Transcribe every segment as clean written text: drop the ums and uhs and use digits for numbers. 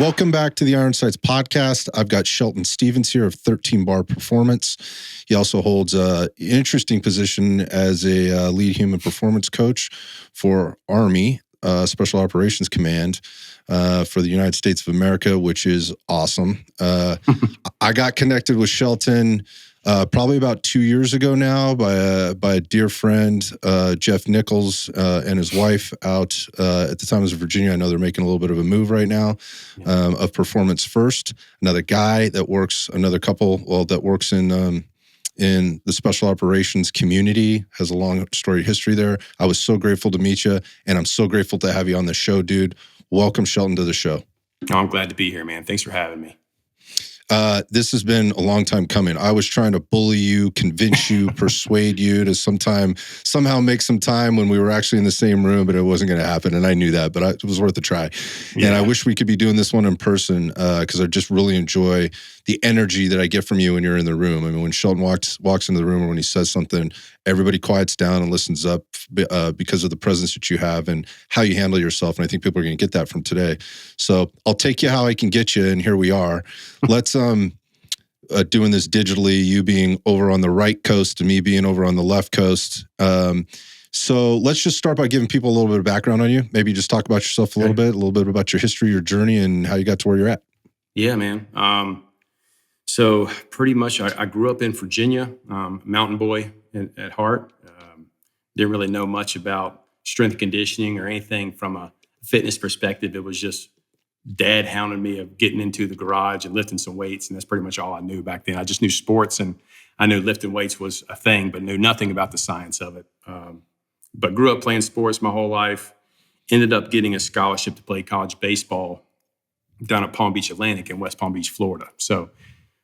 Welcome back to the Iron Sights podcast. I've got Shelton Stevens here of 13 Bar Performance. He also holds an interesting position as a lead human performance coach for Army Special Operations Command for the United States of America, which is awesome. I got connected with Shelton probably about 2 years ago now by a dear friend, Jeff Nichols, and his wife out at the time it was Virginia. I know they're making a little bit of a move right now of Performance First. Another couple that works in the special operations community, has a long storied history there. I was so grateful to meet you, and I'm so grateful to have you on the show, dude. Welcome, Shelton, to the show. Oh, I'm glad to be here, man. Thanks for having me. This has been a long time coming. I was trying to bully you, convince you, persuade you to somehow make some time when we were actually in the same room, but it wasn't going to happen. And I knew that, but it was worth a try. Yeah. And I wish we could be doing this one in person because I just really enjoy the energy that I get from you when you're in the room. I mean, when Shelton walks into the room or when he says something, everybody quiets down and listens up because of the presence that you have and how you handle yourself. And I think people are going to get that from today. So I'll take you how I can get you, and here we are. Let's doing this digitally, you being over on the right coast and me being over on the left coast. So let's just start by giving people a little bit of background on you. Maybe just talk about yourself a little bit about your history, your journey, and how you got to where you're at. Yeah, man. So pretty much I grew up in Virginia, mountain boy at heart. Didn't really know much about strength conditioning or anything from a fitness perspective. It was just dad hounding me of getting into the garage and lifting some weights. And that's pretty much all I knew back then. I just knew sports, and I knew lifting weights was a thing, but knew nothing about the science of it. But grew up playing sports my whole life. Ended up getting a scholarship to play college baseball down at Palm Beach Atlantic in West Palm Beach, Florida. So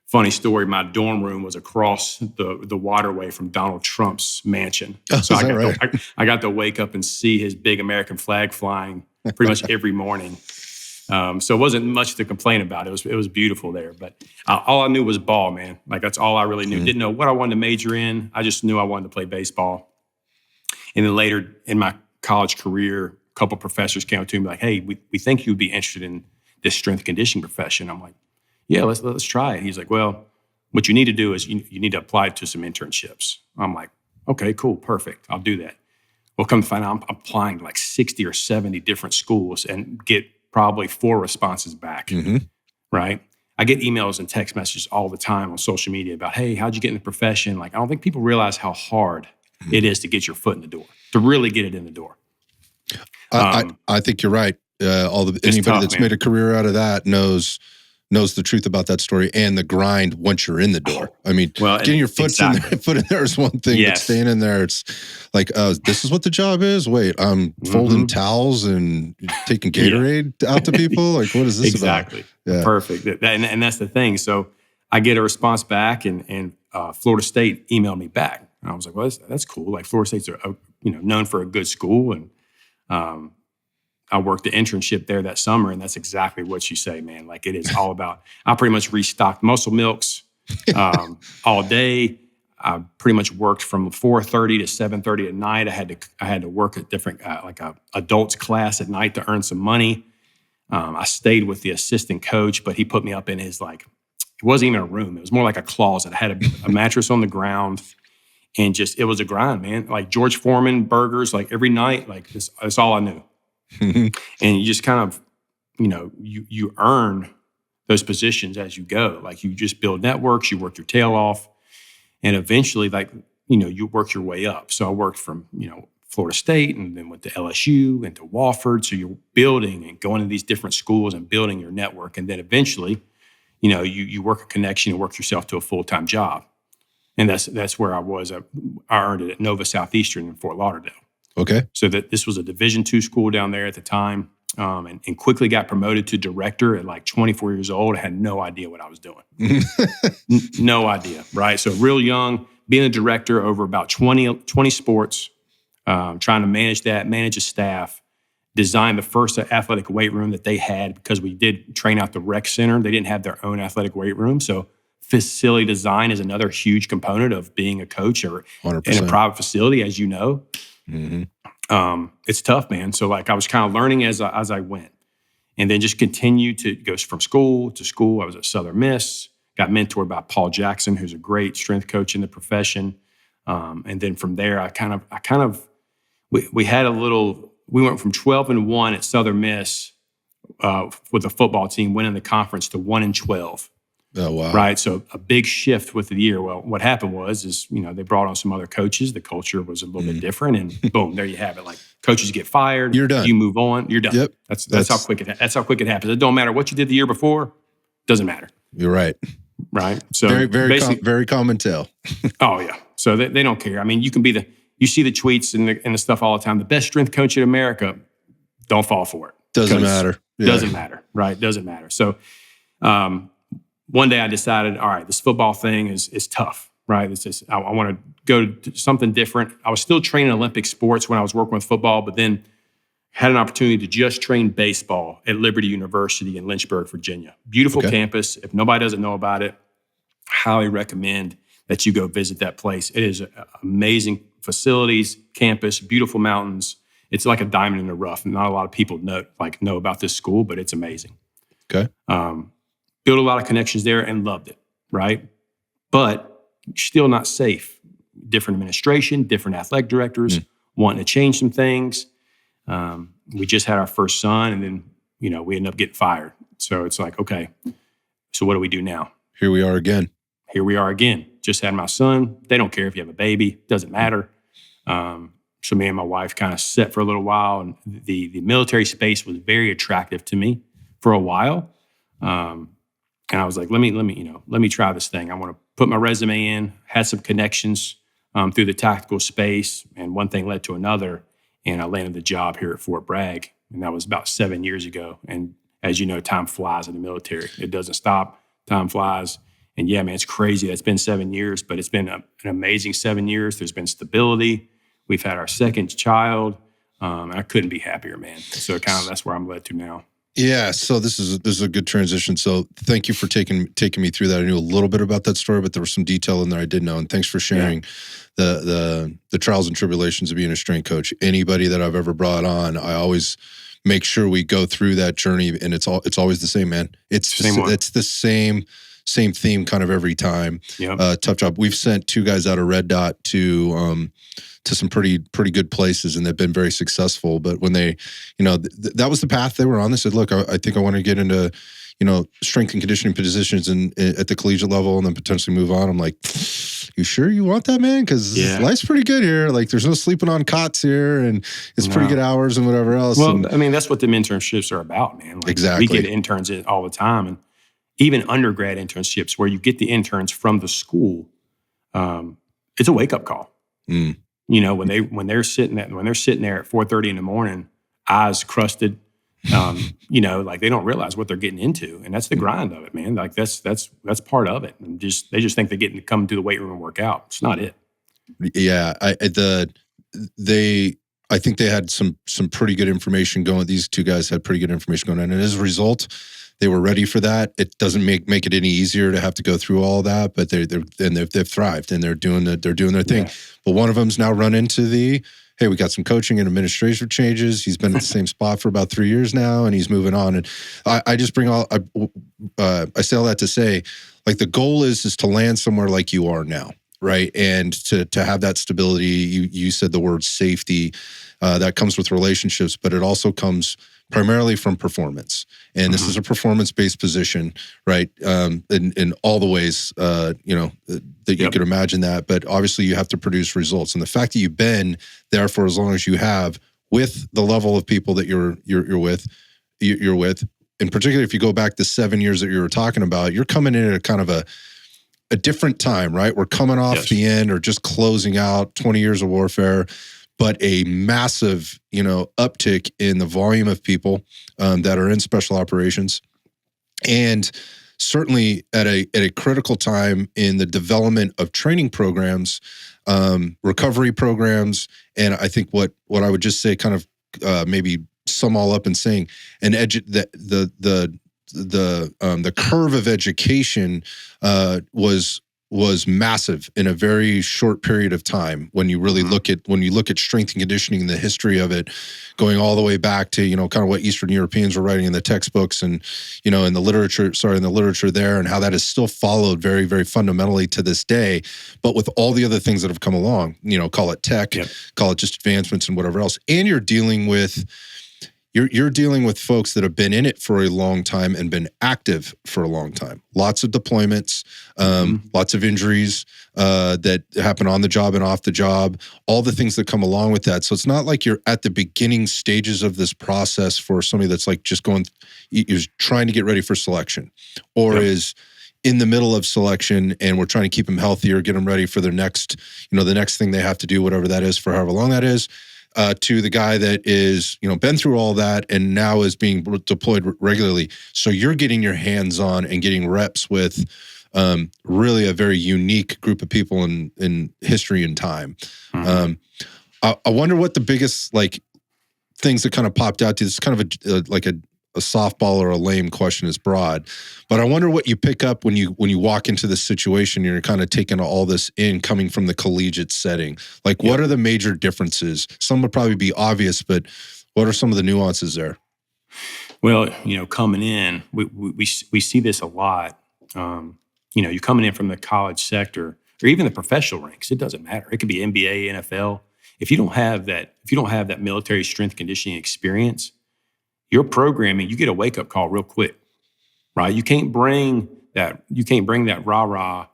funny story, my dorm room was across the waterway from Donald Trump's mansion. So I got to wake up and see his big American flag flying pretty much every morning. So it wasn't much to complain about. It was beautiful there. But all I knew was ball, man. Like, that's all I really knew. Didn't know what I wanted to major in. I just knew I wanted to play baseball. And then later in my college career, a couple professors came up to me like, hey, we think you'd be interested in this strength conditioning profession. I'm like, yeah, let's try it. He's like, well, what you need to do is you need to apply to some internships. I'm like, okay, cool, perfect. I'll do that. Well, come to find out, I'm applying to like 60 or 70 different schools and get probably 4 responses back, right? I get emails and text messages all the time on social media about, hey, how'd you get in the profession? Like, I don't think people realize how hard it is to get your foot in the door, to really get it in the door. I think you're right. Anybody that's made a career out of that knows the truth about that story and the grind once you're in the door. I mean, getting your foot in there is one thing, but staying in there, it's like, this is what the job is? Wait, I'm folding towels and taking Gatorade out to people? Like, what is this about? Yeah. Perfect. And that's the thing. So I get a response back, and Florida State emailed me back. And I was like, well, that's cool. Like, Florida State's known for a good school. And I worked the internship there that summer, and that's exactly what you say, man. Like, it is all about, I pretty much restocked Muscle Milks all day. I pretty much worked from 4:30 to 7:30 at night. I had to work at different, like a adults class at night to earn some money. I stayed with the assistant coach, but he put me up in his, like, it wasn't even a room. It was more like a closet. I had a mattress on the ground, and just, it was a grind, man. Like George Foreman burgers, like every night, like that's all I knew. And you just kind of, you earn those positions as you go. Like, you just build networks, you work your tail off, and eventually, like, you work your way up. So I worked from, Florida State, and then went to LSU and to Wofford. So you're building and going to these different schools and building your network. And then eventually, you work a connection and work yourself to a full-time job. And that's where I was. I earned it at Nova Southeastern in Fort Lauderdale. Okay. So that this was a Division II school down there at the time, and quickly got promoted to director at like 24 years old. I had no idea what I was doing. No idea, right? So real young, being a director over about 20 sports, trying to manage a staff, design the first athletic weight room that they had, because we did train out the rec center. They didn't have their own athletic weight room. So facility design is another huge component of being a coach or 100%. in a private facility, as you know. It's tough, man. So, like, I was kind of learning as I went. and then just continued to go from school to school. I was at Southern Miss, got mentored by Paul Jackson, who's a great strength coach in the profession. And then from there, we had we went from 12-1 at Southern Miss with the football team, winning the conference, to 1-12. Oh, wow. Right. So a big shift with the year. Well, what happened was they brought on some other coaches. The culture was a little bit different, and boom, there you have it. Like, coaches get fired. You're done. You move on. You're done. Yep. That's how quick it happens. It don't matter what you did the year before. Doesn't matter. You're right. Right. So very common tale. Oh yeah. So they don't care. I mean, you see the tweets and the stuff all the time. The best strength coach in America. Don't fall for it. Doesn't matter. Yeah. Doesn't matter. Right. Doesn't matter. So, one day I decided, all right, this football thing is tough, right? I want to go to something different. I was still training Olympic sports when I was working with football, but then had an opportunity to just train baseball at Liberty University in Lynchburg, Virginia. Beautiful campus. If nobody doesn't know about it, highly recommend that you go visit that place. It is amazing facilities, campus, beautiful mountains. It's like a diamond in the rough. Not a lot of people know about this school, but it's amazing. Okay. Built a lot of connections there and loved it, right? But still not safe. Different administration, different athletic directors, wanting to change some things. We just had our first son, and then, we ended up getting fired. So it's like, okay, so what do we do now? Here we are again. Just had my son. They don't care if you have a baby. Doesn't matter. So me and my wife kind of set for a little while, and the military space was very attractive to me for a while. And I was like, let me try this thing. I want to put my resume in, had some connections through the tactical space, and one thing led to another, and I landed the job here at Fort Bragg, and that was about 7 years ago. And as you know, time flies in the military. It doesn't stop. Time flies. And yeah, man, it's crazy. It's been 7 years, but it's been an amazing 7 years. There's been stability. We've had our second child. And I couldn't be happier, man. So that's where I'm led to now. Yeah, so this is a good transition. So thank you for taking me through that. I knew a little bit about that story, but there was some detail in there I didn't know. And thanks for sharing the trials and tribulations of being a strength coach. Anybody that I've ever brought on, I always make sure we go through that journey, and it's always the same, man. It's the same theme kind of every time. Yep. Tough job. We've sent 2 guys out of Red Dot to some pretty good places, and they've been very successful. But when they, that was the path they were on. They said, look, I think I want to get into, strength and conditioning positions at the collegiate level, and then potentially move on. I'm like, you sure you want that, man? Because life's pretty good here. Like, there's no sleeping on cots here, and it's pretty good hours and whatever else. Well, that's what the internships are about, man. Like, exactly. We get interns in all the time, and even undergrad internships where you get the interns from the school. It's a wake-up call. When they're sitting there at 4:30 in the morning, eyes crusted, like they don't realize what they're getting into, and that's the grind of it, man. Like that's part of it. And they just think they're getting to come to the weight room and work out. It's not it. Yeah, I think they had some pretty good information going. These 2 guys had pretty good information going on, and as a result, they were ready for that. It doesn't make it any easier to have to go through all that, but they've thrived, and they're doing their thing. Yeah. But one of them's now run into hey, we got some coaching and administrative changes. He's been at the same spot for about 3 years now, and he's moving on. And I just bring I say all that to say, like, the goal is to land somewhere like you are now, right? And to have that stability. You said the word safety. That comes with relationships, but it also comes primarily from performance. And this is a performance-based position, right? In all the ways, that you could imagine that. But obviously you have to produce results. And the fact that you've been there for as long as you have, with the level of people that you're with, in particular, if you go back the 7 years that you were talking about, you're coming in at a kind of a different time, right? We're coming off the end, or just closing out 20 years of warfare, but a massive, uptick in the volume of people that are in special operations, and certainly at a critical time in the development of training programs, recovery programs, and I think what I would just say, kind of maybe sum all up in saying, the curve of education was was massive in a very short period of time. When you really look at strength and conditioning, the history of it, going all the way back to, kind of what Eastern Europeans were writing in the textbooks and, in the literature there, and how that is still followed very, very fundamentally to this day. But with all the other things that have come along, call it tech, call it just advancements and whatever else. And you're dealing with folks that have been in it for a long time and been active for a long time. Lots of deployments, lots of injuries that happen on the job and off the job, all the things that come along with that. So it's not like you're at the beginning stages of this process for somebody that's like just is trying to get ready for selection, or is in the middle of selection and we're trying to keep them healthy or get them ready for their next, the next thing they have to do, whatever that is, for however long that is. To the guy that is, been through all that and now is being deployed regularly. So you're getting your hands on and getting reps with really a very unique group of people in history and time. I wonder what the biggest things that kind of popped out to you. This is kind of a softball or a lame question is broad, but I wonder what you pick up when you walk into this situation. You're kind of taking all this in, coming from the collegiate setting. What are the major differences? Some would probably be obvious, but what are some of the nuances there? Well, coming in, we see this a lot. You're coming in from the college sector or even the professional ranks. It doesn't matter. It could be NBA, NFL. If you don't have that military strength conditioning experience, your programming, you get a wake-up call real quick, right? You can't bring that rah-rah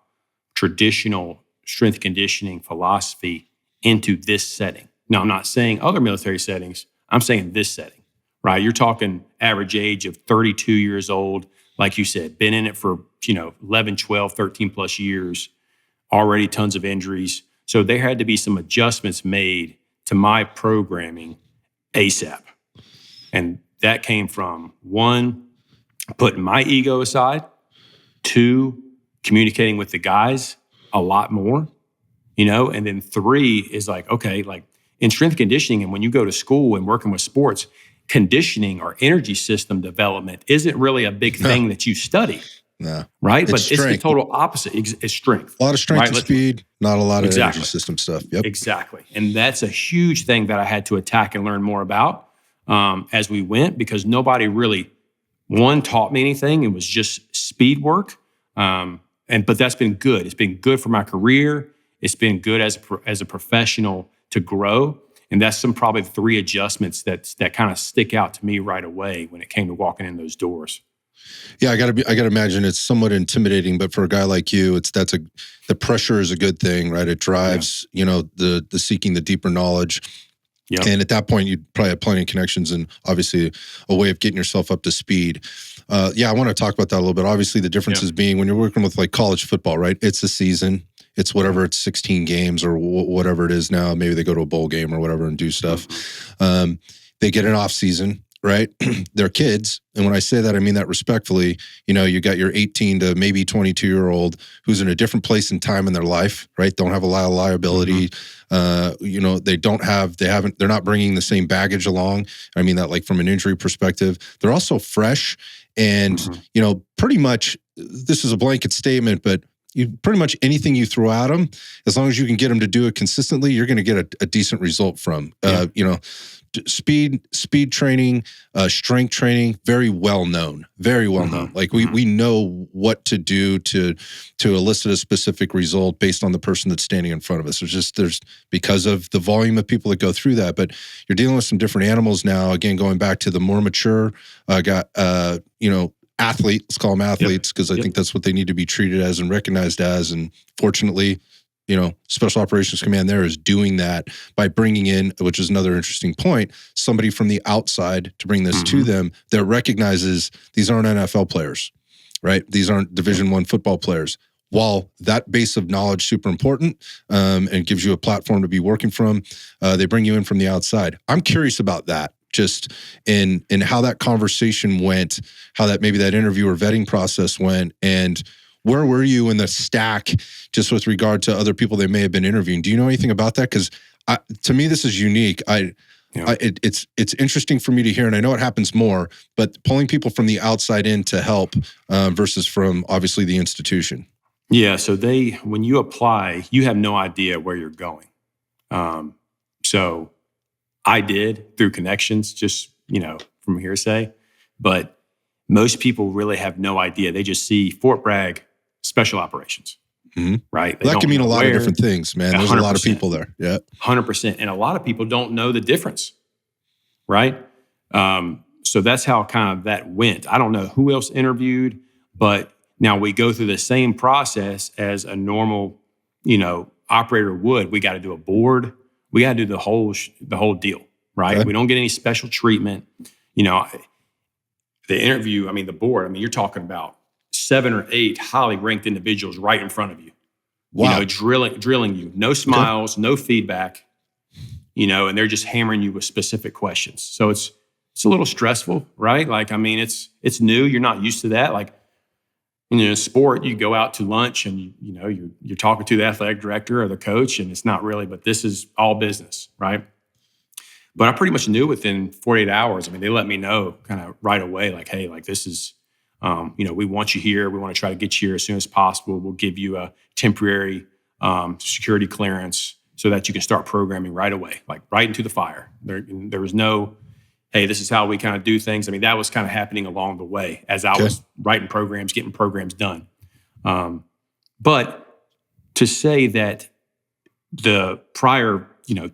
traditional strength conditioning philosophy into this setting. Now, I'm not saying other military settings. I'm saying this setting, right? You're talking average age of 32 years old, like you said, been in it for, 11, 12, 13 plus years, already tons of injuries. So there had to be some adjustments made to my programming ASAP. And that came from, one, putting my ego aside, two, communicating with the guys a lot more, and then three is in strength conditioning, and when you go to school and working with sports, conditioning or energy system development isn't really a big thing that you study. No. Right? But it's the total opposite. It's strength. A lot of strength and speed, not a lot of energy system stuff. Yep. Exactly. And that's a huge thing that I had to attack and learn more about as we went, because nobody really, taught me anything. It was just speed work. But that's been good. It's been good for my career. It's been good as a professional to grow. And that's probably three adjustments that kind of stick out to me right away when it came to walking in those doors. Yeah, I gotta imagine it's somewhat intimidating, but for a guy like you, the pressure is a good thing, right? It drives, the seeking the deeper knowledge. Yep. And at that point, you'd probably have plenty of connections and obviously a way of getting yourself up to speed. I want to talk about that a little bit. Obviously, the differences being when you're working with college football, right? It's a season. It's whatever, it's 16 games or whatever it is now. Maybe they go to a bowl game or whatever and do stuff. They get an off season, right? They're kids. And when I say that, I mean that respectfully. You got your 18 to maybe 22-year-old who's in a different place and time in their life, right? Don't have a lot of liability. They're not bringing the same baggage along. I mean that from an injury perspective. They're also fresh and, pretty much, this is a blanket statement, but pretty much anything you throw at them, as long as you can get them to do it consistently, you're going to get a decent result from. Speed training, strength training, very well known. We know what to do to elicit a specific result based on the person that's standing in front of us. There's because of the volume of people that go through that, but you're dealing with some different animals now. Again, going back to the more mature, athlete, let's call them athletes, because I think that's what they need to be treated as and recognized as. And fortunately, Special Operations Command there is doing that by bringing in, which is another interesting point, somebody from the outside to bring this to them that recognizes these aren't NFL players, right? These aren't Division I football players. While that base of knowledge super important and gives you a platform to be working from, they bring you in from the outside. I'm curious about that. Just in how that conversation went, how that maybe that interview or vetting process went, and where were you in the stack just with regard to other people they may have been interviewing? Do you know anything about that? Because to me, this is unique. It's interesting for me to hear, and I know it happens more, but pulling people from the outside in to help versus from obviously the institution. Yeah. So when you apply, you have no idea where you're going. So I did through connections, just, from hearsay, but most people really have no idea. They just see Fort Bragg special operations, right? They That don't can mean a know lot of where. different things, man. There's a lot of people there. Yeah. 100%. And a lot of people don't know the difference, right? So that's how kind of that went. I don't know who else interviewed, but now we go through the same process as a normal, operator would. We got to do a board. We got to do the whole deal, right? Okay. We don't get any special treatment. The interview, the board, you're talking about 7 or 8 highly ranked individuals right in front of you. Wow. Drilling you. No smiles, no feedback, and they're just hammering you with specific questions. So it's a little stressful, right? It's new. You're not used to that. Like, in sport, you go out to lunch and you're talking to the athletic director or the coach, and it's not really, but this is all business, right? But I pretty much knew within 48 hours. They let me know kind of right away, like, hey, like this is, we want you here. We want to try to get you here as soon as possible. We'll give you a temporary security clearance so that you can start programming right away, like right into the fire. There was no, hey, this is how we kind of do things. That was kind of happening along the way as I was writing programs, getting programs done. But to say that the prior,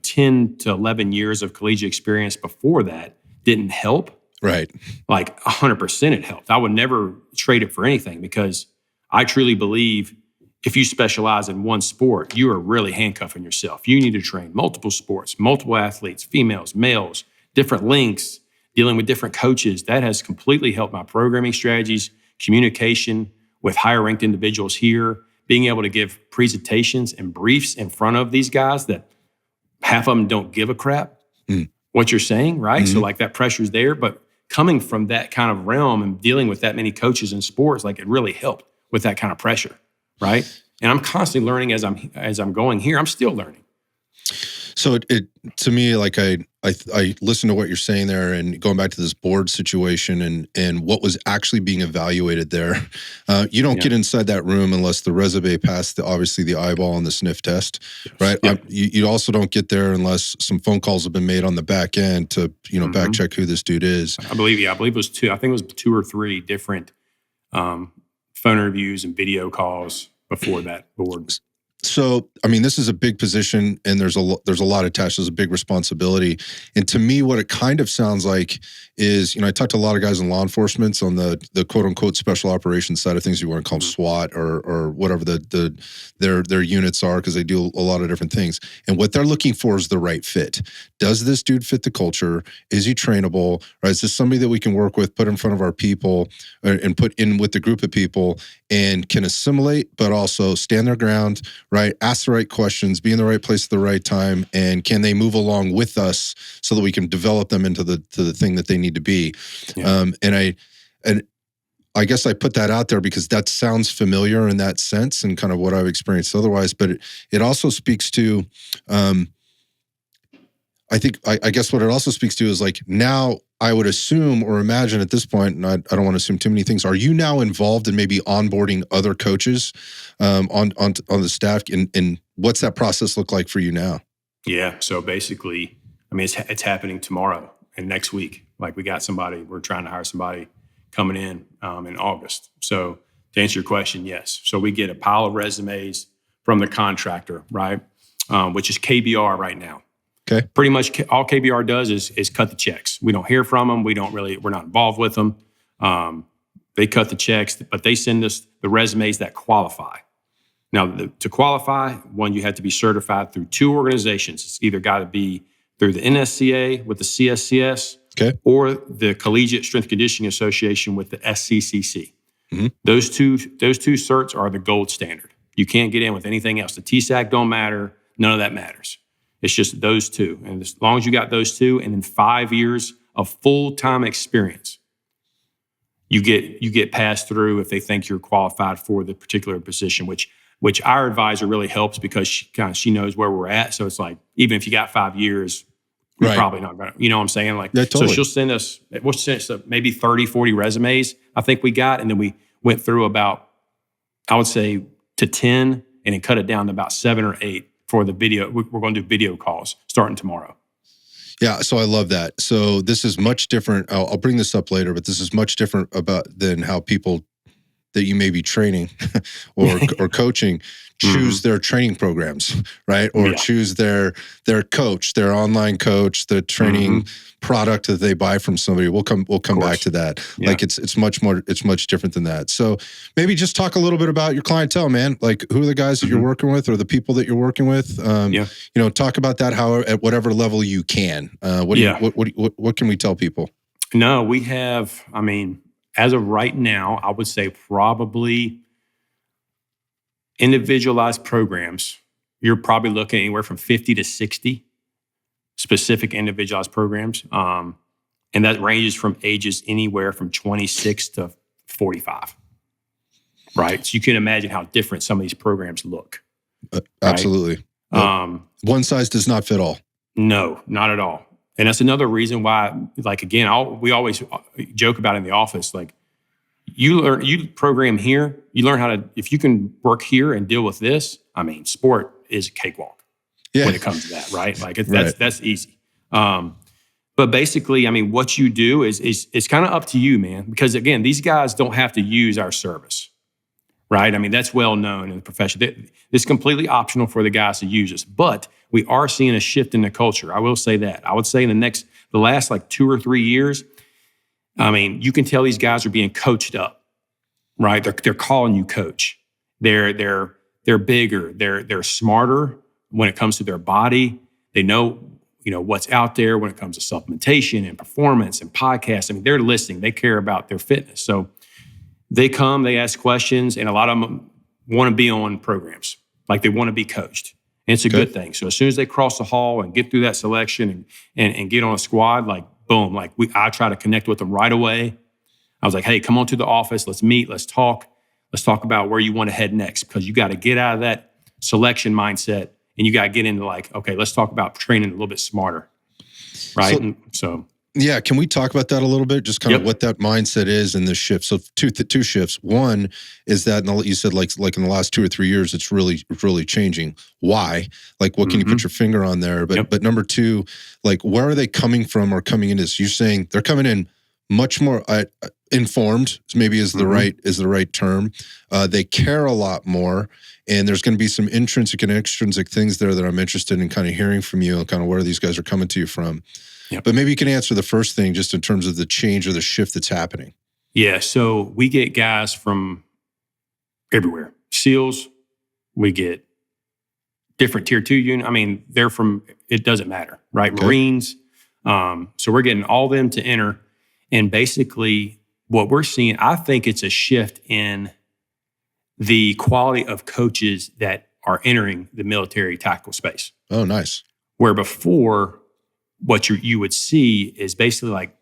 10 to 11 years of collegiate experience before that didn't help. Right. Like 100% it helped. I would never trade it for anything because I truly believe if you specialize in one sport, you are really handcuffing yourself. You need to train multiple sports, multiple athletes, females, males, different lengths, dealing with different coaches. That has completely helped my programming strategies, communication with higher ranked individuals here, being able to give presentations and briefs in front of these guys that half of them don't give a crap what you're saying, right? So like that pressure's there, but coming from that kind of realm and dealing with that many coaches in sports, like it really helped with that kind of pressure, right? And I'm constantly learning as I'm going here. I'm still learning. So it to me, like I listen to what you're saying there, and going back to this board situation and what was actually being evaluated there. You don't get inside that room unless the resume passed obviously the eyeball and the sniff test, right? Yeah. You also don't get there unless some phone calls have been made on the back end to back check who this dude is. I believe it was 2. I think it was 2 or 3 different phone interviews and video calls before that board. So, this is a big position, and there's a lot attached. There's a big responsibility. And to me, what it kind of sounds like is, I talked to a lot of guys in law enforcement on the quote unquote special operations side of things. You want to call them SWAT or whatever their units are, because they do a lot of different things. And what they're looking for is the right fit. Does this dude fit the culture? Is he trainable? Right? Is this somebody that we can work with, put in front of our people, and put in with the group of people, and can assimilate, but also stand their ground, right? Ask the right questions, be in the right place at the right time, and can they move along with us so that we can develop them into the thing that they need to be? Yeah. And I guess I put that out there because that sounds familiar in that sense and kind of what I've experienced otherwise. But it also speaks to, I guess what it also speaks to is like now I would assume or imagine at this point, and I don't want to assume too many things, are you now involved in maybe onboarding other coaches on the staff? And what's that process look like for you now? Yeah. So basically, it's happening tomorrow and next week. Like we're trying to hire somebody coming in August. So to answer your question, yes. So we get a pile of resumes from the contractor, right? Which is KBR right now. Okay. Pretty much all KBR does is cut the checks. We don't hear from them. We're not involved with them. They cut the checks, but they send us the resumes that qualify. Now, to qualify, one, you have to be certified through 2 organizations. It's either got to be through the NSCA with the CSCS, okay, or the Collegiate Strength and Conditioning Association with the SCCC. Mm-hmm. Those two certs are the gold standard. You can't get in with anything else. The TSAC don't matter. None of that matters. It's just those 2. And as long as you got those 2 and then 5 years of full-time experience, you get passed through if they think you're qualified for the particular position, which our advisor really helps because she knows where we're at. So it's like, even if you got 5 years, you're probably not going to, you know what I'm saying? Like, yeah, totally. So we'll send us maybe 30, 40 resumes I think we got. And then we went through about, I would say, to 10 and then cut it down to about 7 or 8 for the video. We're going to do video calls starting tomorrow. Yeah, so I love that. So this is much different. I'll bring this up later, but this is much different than how people that you may be training or coaching choose their training programs, right? Or choose their coach, their online coach, the training product that they buy from somebody. We'll come back to that. Yeah. Like it's much different than that. So maybe just talk a little bit about your clientele, man. Like who are the guys that you're working with or the people that you're working with? You know, talk about that at whatever level you can. What can we tell people? No, we have, I mean, as of right now, I would say probably individualized programs. You're probably looking anywhere from 50 to 60 specific individualized programs. And that ranges from ages anywhere from 26 to 45. Right? So you can imagine how different some of these programs look. Absolutely. Right? One size does not fit all. No, not at all. And that's another reason why, like, again, we always joke about it in the office, like, you program here, you learn how to, if you can work here and deal with this, I mean, sport is a cakewalk when it comes to that, right? Like, that's easy. But basically, I mean, what you do is it's kind of up to you, man, because again, these guys don't have to use our service, right? I mean, that's well known in the profession. It's completely optional for the guys to use us, but we are seeing a shift in the culture. I will say that. I would say in the last like 2 or 3 years, I mean, you can tell these guys are being coached up, right? They're calling you coach. They're bigger. They're smarter when it comes to their body. They know, what's out there when it comes to supplementation and performance and podcasts. I mean, they're listening. They care about their fitness. So they come, they ask questions, and a lot of them want to be on programs. Like they want to be coached. And it's a good thing. So as soon as they cross the hall and get through that selection and get on a squad, like boom, like I try to connect with them right away. I was like, hey, come on to the office. Let's meet. Let's talk. Let's talk about where you want to head next, because you got to get out of that selection mindset and you got to get into like, okay, let's talk about training a little bit smarter. Right. So yeah, can we talk about that a little bit? Just kind of what that mindset is in this shift. So two shifts. One is that, and you said like in the last 2 or 3 years, it's really changing. Why? Like, what can you put your finger on there? But number two, like, where are they coming from or coming in? You're saying they're coming in much more informed. Maybe is the right term. They care a lot more, and there's going to be some intrinsic and extrinsic things there that I'm interested in kind of hearing from you, and kind of where these guys are coming to you from. Yep. But maybe you can answer the first thing just in terms of the change or the shift that's happening. Yeah, so we get guys from everywhere. SEALs, we get different tier 2 units. I mean, they're from, it doesn't matter, right? Okay. Marines. So we're getting all them to enter. And basically what we're seeing, I think it's a shift in the quality of coaches that are entering the military tactical space. Oh, nice. Where before, what you would see is basically like,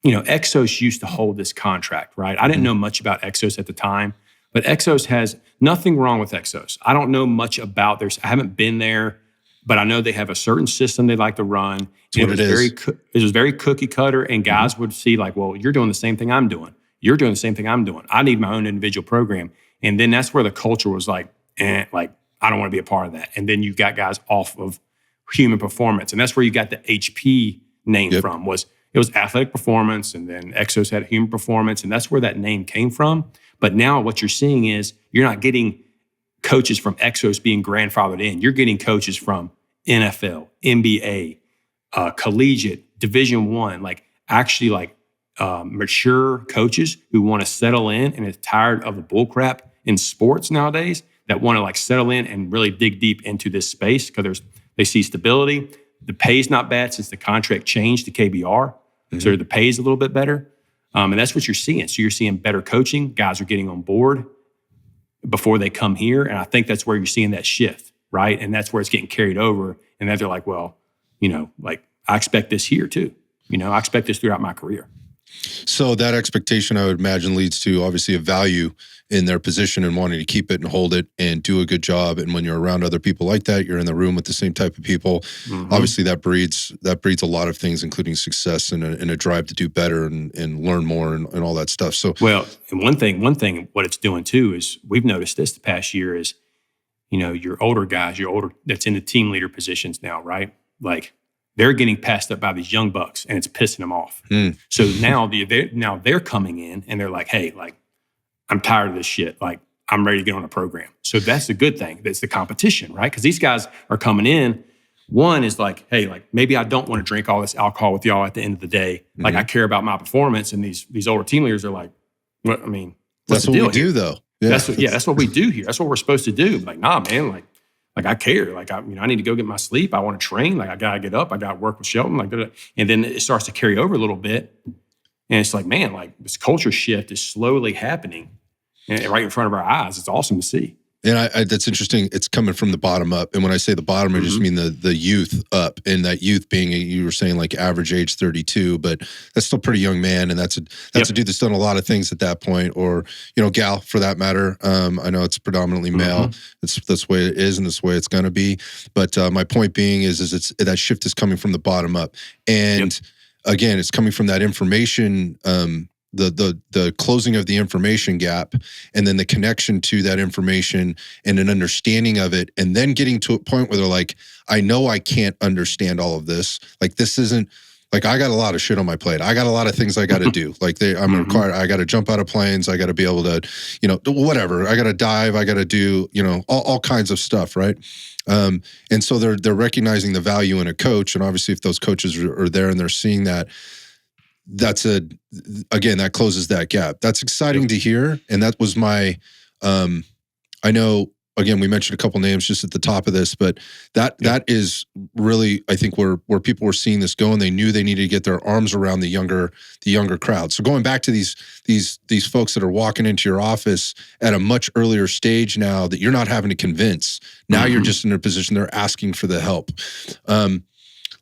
Exos used to hold this contract, right? I didn't know much about Exos at the time, but Exos has nothing wrong with Exos. I don't know much about theirs. I haven't been there, but I know they have a certain system they like to run. It was very cookie cutter, and guys would see like, well, you're doing the same thing I'm doing. You're doing the same thing I'm doing. I need my own individual program. And then that's where the culture was like, like, I don't want to be a part of that. And then you got guys off of human performance. And that's where you got the HP name from. It was athletic performance, and then Exos had human performance, and that's where that name came from. But now what you're seeing is you're not getting coaches from Exos being grandfathered in. You're getting coaches from NFL, NBA, collegiate, Division I, like actually like mature coaches who want to settle in and is tired of the bullcrap in sports nowadays, that want to like settle in and really dig deep into this space because they see stability. The pay's not bad since the contract changed to KBR. So the pay's a little bit better. And that's what you're seeing. So you're seeing better coaching. Guys are getting on board before they come here. And I think that's where you're seeing that shift, right? And that's where it's getting carried over. And then they're like, well, like I expect this here too. I expect this throughout my career. So that expectation, I would imagine, leads to obviously a value in their position and wanting to keep it and hold it and do a good job. And when you're around other people like that, you're in the room with the same type of people. Obviously, that breeds a lot of things, including success and a drive to do better and learn more and all that stuff. So, well, and one thing, what it's doing too is we've noticed this the past year is, your older guys, that's in the team leader positions now, right? Like they're getting passed up by these young bucks, and it's pissing them off. So now they're coming in and they're like, hey, like I'm tired of this shit. Like I'm ready to get on a program. So that's a good thing. That's the competition, right? Because these guys are coming in. One is like, hey, like maybe I don't want to drink all this alcohol with y'all at the end of the day. Like I care about my performance, and these older team leaders are like, what? I mean, what's that's the what we deal do, here? though. That's what we do here. That's what we're supposed to do. Like, nah, man, like I care. Like I need to go get my sleep. I want to train. Like I gotta get up. I gotta work with Shelton. Like, and then it starts to carry over a little bit, and it's like, man, like this culture shift is slowly happening, and right in front of our eyes. It's awesome to see. And I that's interesting. It's coming from the bottom up. And when I say the bottom, I just mean the youth up. And that youth being, you were saying like average age 32, but that's still a pretty young man. And that's a dude that's done a lot of things at that point, or, gal for that matter. I know it's predominantly male. That's the way it is and that's the way it's going to be. But my point being is it's that shift is coming from the bottom up. And again, it's coming from that information, the closing of the information gap, and then the connection to that information and an understanding of it, and then getting to a point where they're like, I know I can't understand all of this. Like this isn't like I got a lot of shit on my plate. I got a lot of things I got to do. Like I'm required. I got to jump out of planes. I got to be able to, whatever. I got to dive. I got to do, all kinds of stuff, right? And so they're recognizing the value in a coach, and obviously, if those coaches are there and they're seeing that. That closes that gap. That's exciting to hear. And that was my, I know, again, we mentioned a couple names just at the top of this, but that is really, I think where people were seeing this go, and they knew they needed to get their arms around the younger crowd. So going back to these folks that are walking into your office at a much earlier stage now that you're not having to convince, now you're just in a position, they're asking for the help.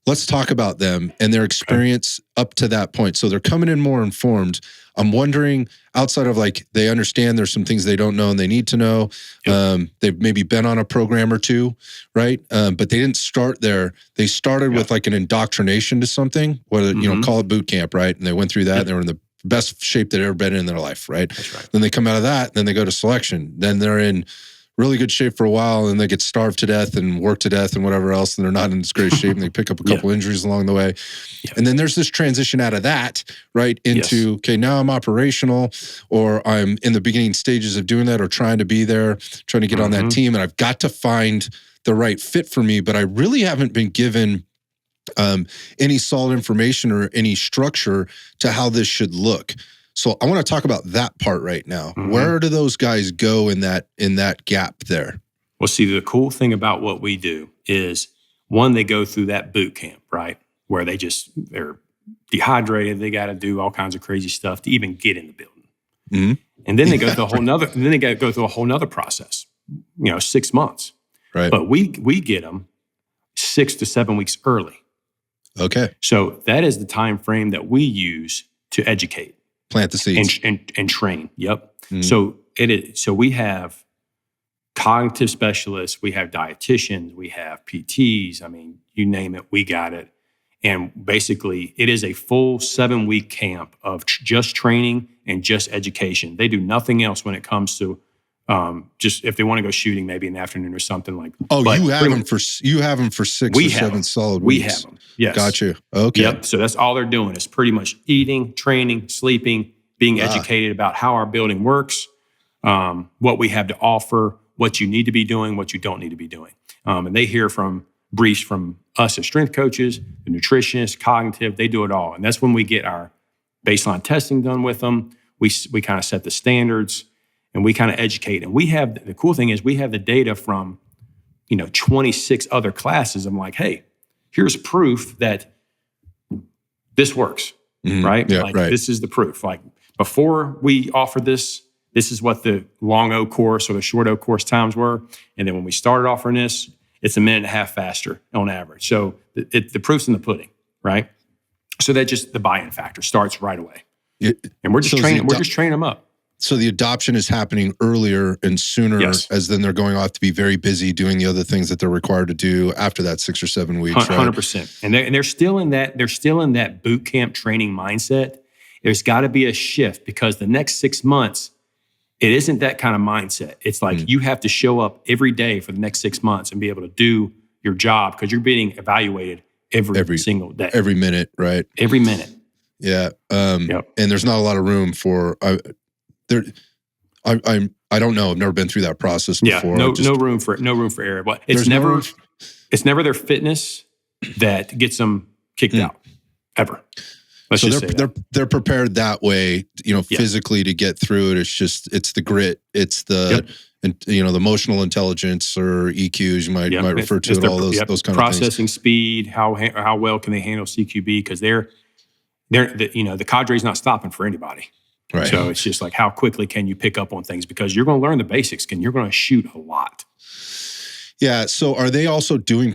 Let's talk about them and their experience up to that point. So they're coming in more informed. I'm wondering, outside of like, they understand there's some things they don't know and they need to know. They've maybe been on a program or two, right? But they didn't start there. They started with like an indoctrination to something, whether, call it Bootcamp, right? And they went through that and they were in the best shape they've ever been in their life, right? That's right. Then they come out of that, then they go to selection. Then they're in really good shape for a while, and they get starved to death and worked to death and whatever else, and they're not in this great shape, and they pick up a couple injuries along the way. And then there's this transition out of that, right, into, okay, now I'm operational, or I'm in the beginning stages of doing that, or trying to be there, trying to get on that team, and I've got to find the right fit for me, but I really haven't been given any solid information or any structure to how this should look. So I want to talk about that part right now. Where do those guys go in that gap there? Well, see, the cool thing about what we do is, one, they go through that boot camp, right, where they're dehydrated. They got to do all kinds of crazy stuff to even get in the building, and then they go through a whole nother process. 6 months, right? But we get them 6 to 7 weeks early. Okay, so that is the time frame that we use to educate. Plant the seeds and train. Yep. So it is. So we have cognitive specialists, we have dietitians, we have PTs. I mean, you name it, we got it. And basically, it is a full 7-week camp of just training and just education. They do nothing else when it comes to just if they want to go shooting, maybe in the afternoon or something like. Oh, you have them for 6 or 7 solid weeks. We have them. Yes. Got you. Okay. Yep. So that's all they're doing is pretty much eating, training, sleeping, being educated about how our building works, what we have to offer, what you need to be doing, what you don't need to be doing. And they hear from briefs from us as strength coaches, the nutritionists, cognitive. They do it all, and that's when we get our baseline testing done with them. We kind of set the standards. And we kind of educate. And the cool thing is we have the data from, 26 other classes. I'm like, hey, here's proof that this works, right? Yeah, right. This is the proof. Like before we offer this is what the long O course or the short O course times were. And then when we started offering this, it's a minute and a half faster on average. So the proof's in the pudding, right? So that just the buy-in factor starts right away. And we're just training them up. So the adoption is happening earlier and sooner, Yes. as then they're going off to be very busy doing the other things that they're required to do after that 6 or 7 weeks. 100%. And they're still in that boot camp training mindset. There's got to be a shift, because the next 6 months, it isn't that kind of mindset. It's like you have to show up every day for the next 6 months and be able to do your job, because you're being evaluated every single day. Every minute, right? Every minute. Yeah. And there's not a lot of room for I don't know. I've never been through that process before. No room for error. But it's never their fitness that gets them kicked out ever. So they're prepared that way, physically to get through it. It's the grit. It's the the emotional intelligence, or EQs you might refer to it, all those kind of things. Processing speed. How well can they handle CQB? Because the cadre's not stopping for anybody. Right. So it's just like, how quickly can you pick up on things? Because you're going to learn the basics, and you're going to shoot a lot. Yeah. So are they also what's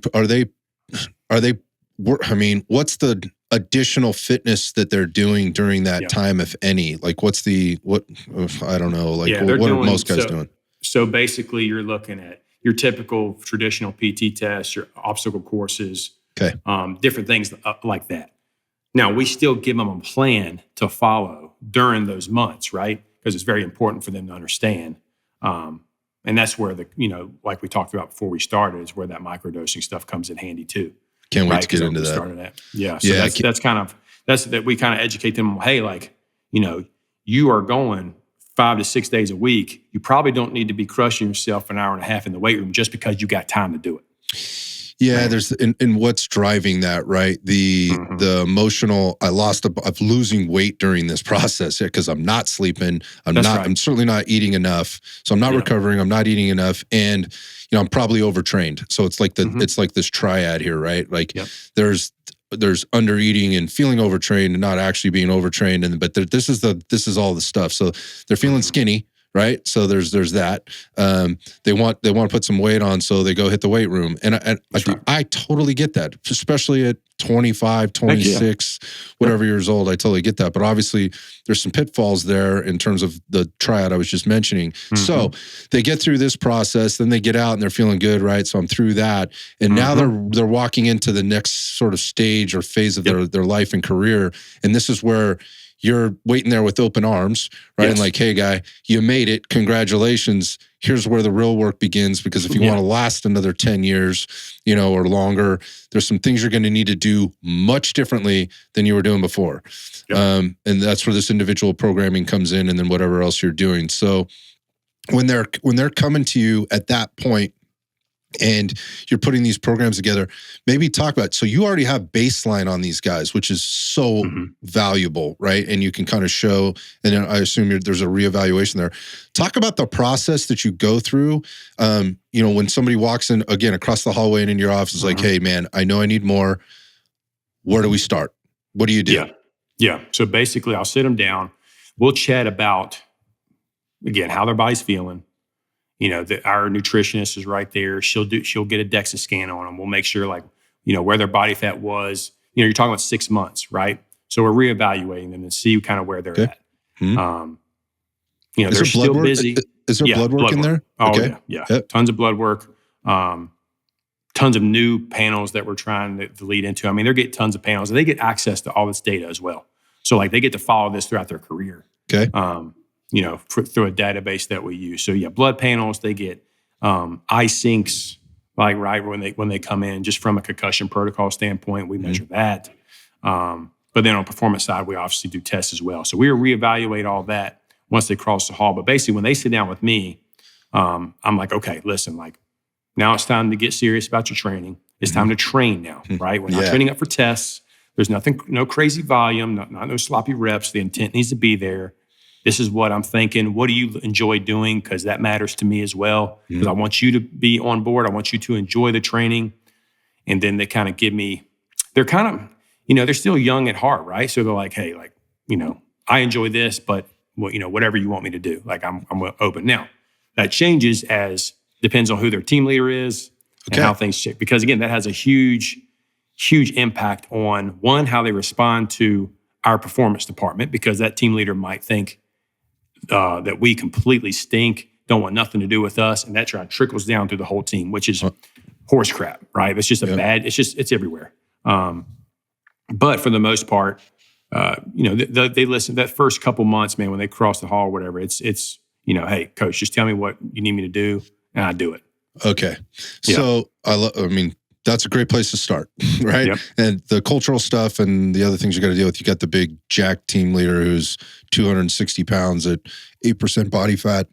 the additional fitness that they're doing during that time, if any? Like, I don't know. Like, what are most guys doing? So basically, you're looking at your typical traditional PT tests, your obstacle courses, different things like that. Now, we still give them a plan to follow during those months, right? Because it's very important for them to understand. And that's where like we talked about before we started, is where that microdosing stuff comes in handy too. Can't wait to get into that. Yeah. So that's that we kind of educate them. Hey, you are going 5 to 6 days a week. You probably don't need to be crushing yourself an hour and a half in the weight room just because you got time to do it. Yeah, there's and what's driving that, right? The emotional. I'm losing weight during this process because I'm not sleeping. I'm certainly not eating enough. So I'm not recovering. I'm not eating enough, and I'm probably overtrained. So it's like it's like this triad here, right? Like there's under eating and feeling overtrained and not actually being overtrained, but this is all the stuff. So they're feeling skinny. Right. So there's that. They want to put some weight on, so they go hit the weight room. And I totally get that, especially at 25, 26, whatever years old. I totally get that. But obviously there's some pitfalls there in terms of the triad I was just mentioning. So they get through this process, then they get out and they're feeling good, right? So I'm through that. And now they're walking into the next sort of stage or phase of their life and career. And this is where you're waiting there with open arms, right? And like, hey, guy, you made it. Congratulations. Here's where the real work begins, because if you want to last another 10 years, or longer, there's some things you're going to need to do much differently than you were doing before. And that's where this individual programming comes in, and then whatever else you're doing. So when they're coming to you at that point, and you're putting these programs together, maybe talk about, so you already have baseline on these guys, which is so valuable, right? And you can kind of show, and then I assume there's a reevaluation there. Talk about the process that you go through. When somebody walks in, again, across the hallway and in your office, is like, hey, man, I know I need more. Where do we start? What do you do? Yeah. So basically, I'll sit them down. We'll chat about, again, how their body's feeling. Our nutritionist is right there. She'll get a DEXA scan on them. We'll make sure, where their body fat was. You're talking about 6 months, right? So we're reevaluating them and see kind of where they're at. They're still busy. Is there blood work in there? Oh, yeah. Tons of blood work. Tons of new panels that we're trying to lead into. I mean, they get tons of panels, and they get access to all this data as well. So they get to follow this throughout their career. Okay. Through a database that we use. So blood panels, they get eye syncs, right when they come in, just from a concussion protocol standpoint, we measure that. But then on the performance side, we obviously do tests as well. So we reevaluate all that once they cross the hall. But basically, when they sit down with me, I'm like, okay, listen, now it's time to get serious about your training. It's time to train now, right? We're not training up for tests. There's no crazy volume, not no sloppy reps. The intent needs to be there. This is what I'm thinking. What do you enjoy doing? Because that matters to me as well. Because I want you to be on board. I want you to enjoy the training. And then they kind of give me, they're kind of, they're still young at heart, right? So they're like, hey, I enjoy this, but whatever you want me to do, I'm open. Now, that changes depends on who their team leader is and how things change. Because again, that has a huge, huge impact on, one, how they respond to our performance department because that team leader might think that we completely stink, don't want nothing to do with us, and that trickles down through the whole team, which is horse crap, right? It's just it's everywhere. But for the most part, they listen. That first couple months, man, when they cross the hall or whatever, it's hey, coach, just tell me what you need me to do, and I do it. Okay. So I mean, that's a great place to start, right? Yep. And the cultural stuff and the other things you got to deal with. You got the big jack team leader who's 260 pounds at 8% body fat.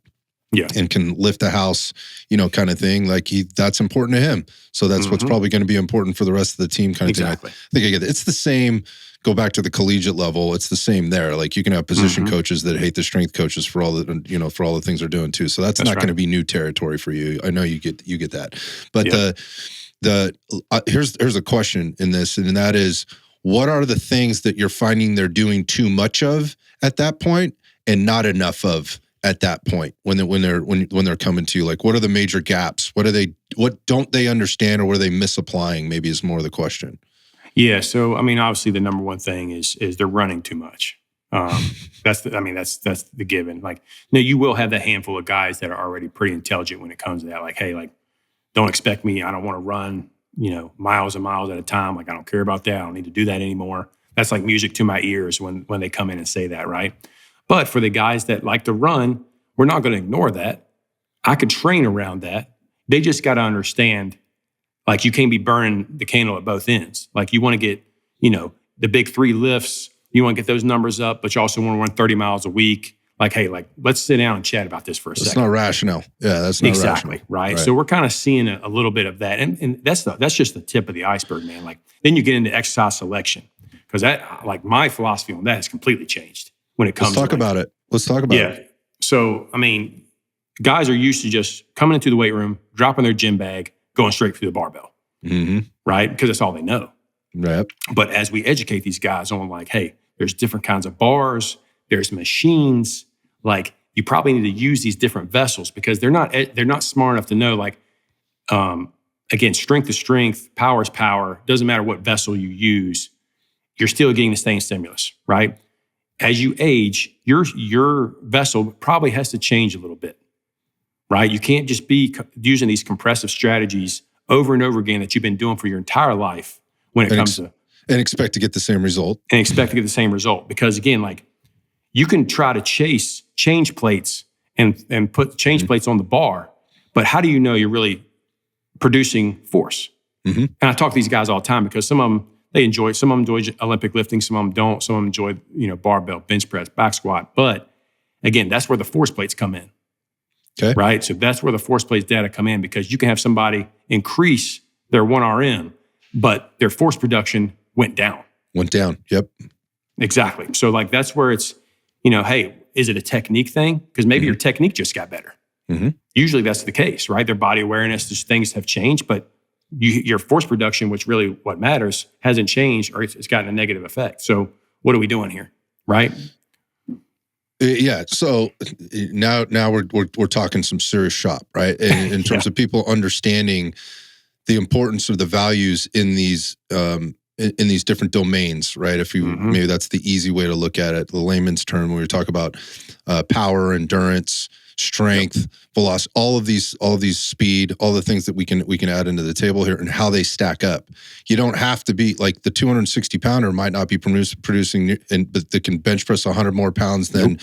Yeah. And can lift a house, kind of thing. Like that's important to him. So that's what's probably going to be important for the rest of the team kind of thing. I think I get it. It's the same, go back to the collegiate level. It's the same there. Like you can have position coaches that hate the strength coaches for all the, for all the things they're doing too. So that's not going to be new territory for you. I know you get that. But here's a question in this, and that is, what are the things that you're finding they're doing too much of at that point and not enough of at that point when they're coming to you? Like, what are the major gaps? What don't they understand, or what are they misapplying? Maybe is more the question. Yeah. So, I mean, obviously the number one thing is they're running too much. That's the given. Like, you will have that handful of guys that are already pretty intelligent when it comes to that. Like, hey, like, don't expect me. I don't want to run, miles and miles at a time. Like, I don't care about that. I don't need to do that anymore. That's like music to my ears when they come in and say that, right? But for the guys that like to run, we're not going to ignore that. I could train around that. They just got to understand, like, you can't be burning the candle at both ends. Like, you want to get, the big 3 lifts. You want to get those numbers up, but you also want to run 30 miles a week. Like, hey, like, let's sit down and chat about this for a second. That's not rational. Yeah, that's not exactly rational. Right. So we're kind of seeing a little bit of that, and that's just the tip of the iceberg, man. Like, then you get into exercise selection, because that, like, my philosophy on that has completely changed when it comes. Let's talk about it. Let's talk about it. Yeah. So, I mean, guys are used to just coming into the weight room, dropping their gym bag, going straight through the barbell, right? Because that's all they know. Right. But as we educate these guys on, like, hey, there's different kinds of bars, there's machines. Like, you probably need to use these different vessels, because they're not smart enough to know, like, again, strength is strength, power is power. Doesn't matter what vessel you use, you're still getting the same stimulus, right? As you age, your vessel probably has to change a little bit, right? You can't just be using these compressive strategies over and over again that you've been doing for your entire life when it comes to... And expect to get the same result. Because, again, like, you can try to chase change plates and put change plates on the bar, but how do you know you're really producing force? And I talk to these guys all the time, because some of them enjoy Olympic lifting, some of them don't, some of them enjoy, barbell, bench press, back squat. But again, that's where the force plates come in. Okay. Right? So that's where the force plates data come in, because you can have somebody increase their 1RM, but their force production went down. Yep. Exactly. So, like, that's where it's, hey, is it a technique thing? Because maybe your technique just got better. Usually that's the case, right? Their body awareness, just things have changed, but your force production, which really what matters, hasn't changed, or it's gotten a negative effect. So what are we doing here, right? Yeah. So now we're talking some serious shop, right? In terms of people understanding the importance of the values in these different domains, right? If you maybe that's the easy way to look at it, the layman's term, when we talk about power, endurance, strength, velocity, all of these speed, all the things that we can add into the table here, and how they stack up. You don't have to be like the 260 pounder might not be producing, but they can bench press 100 more pounds than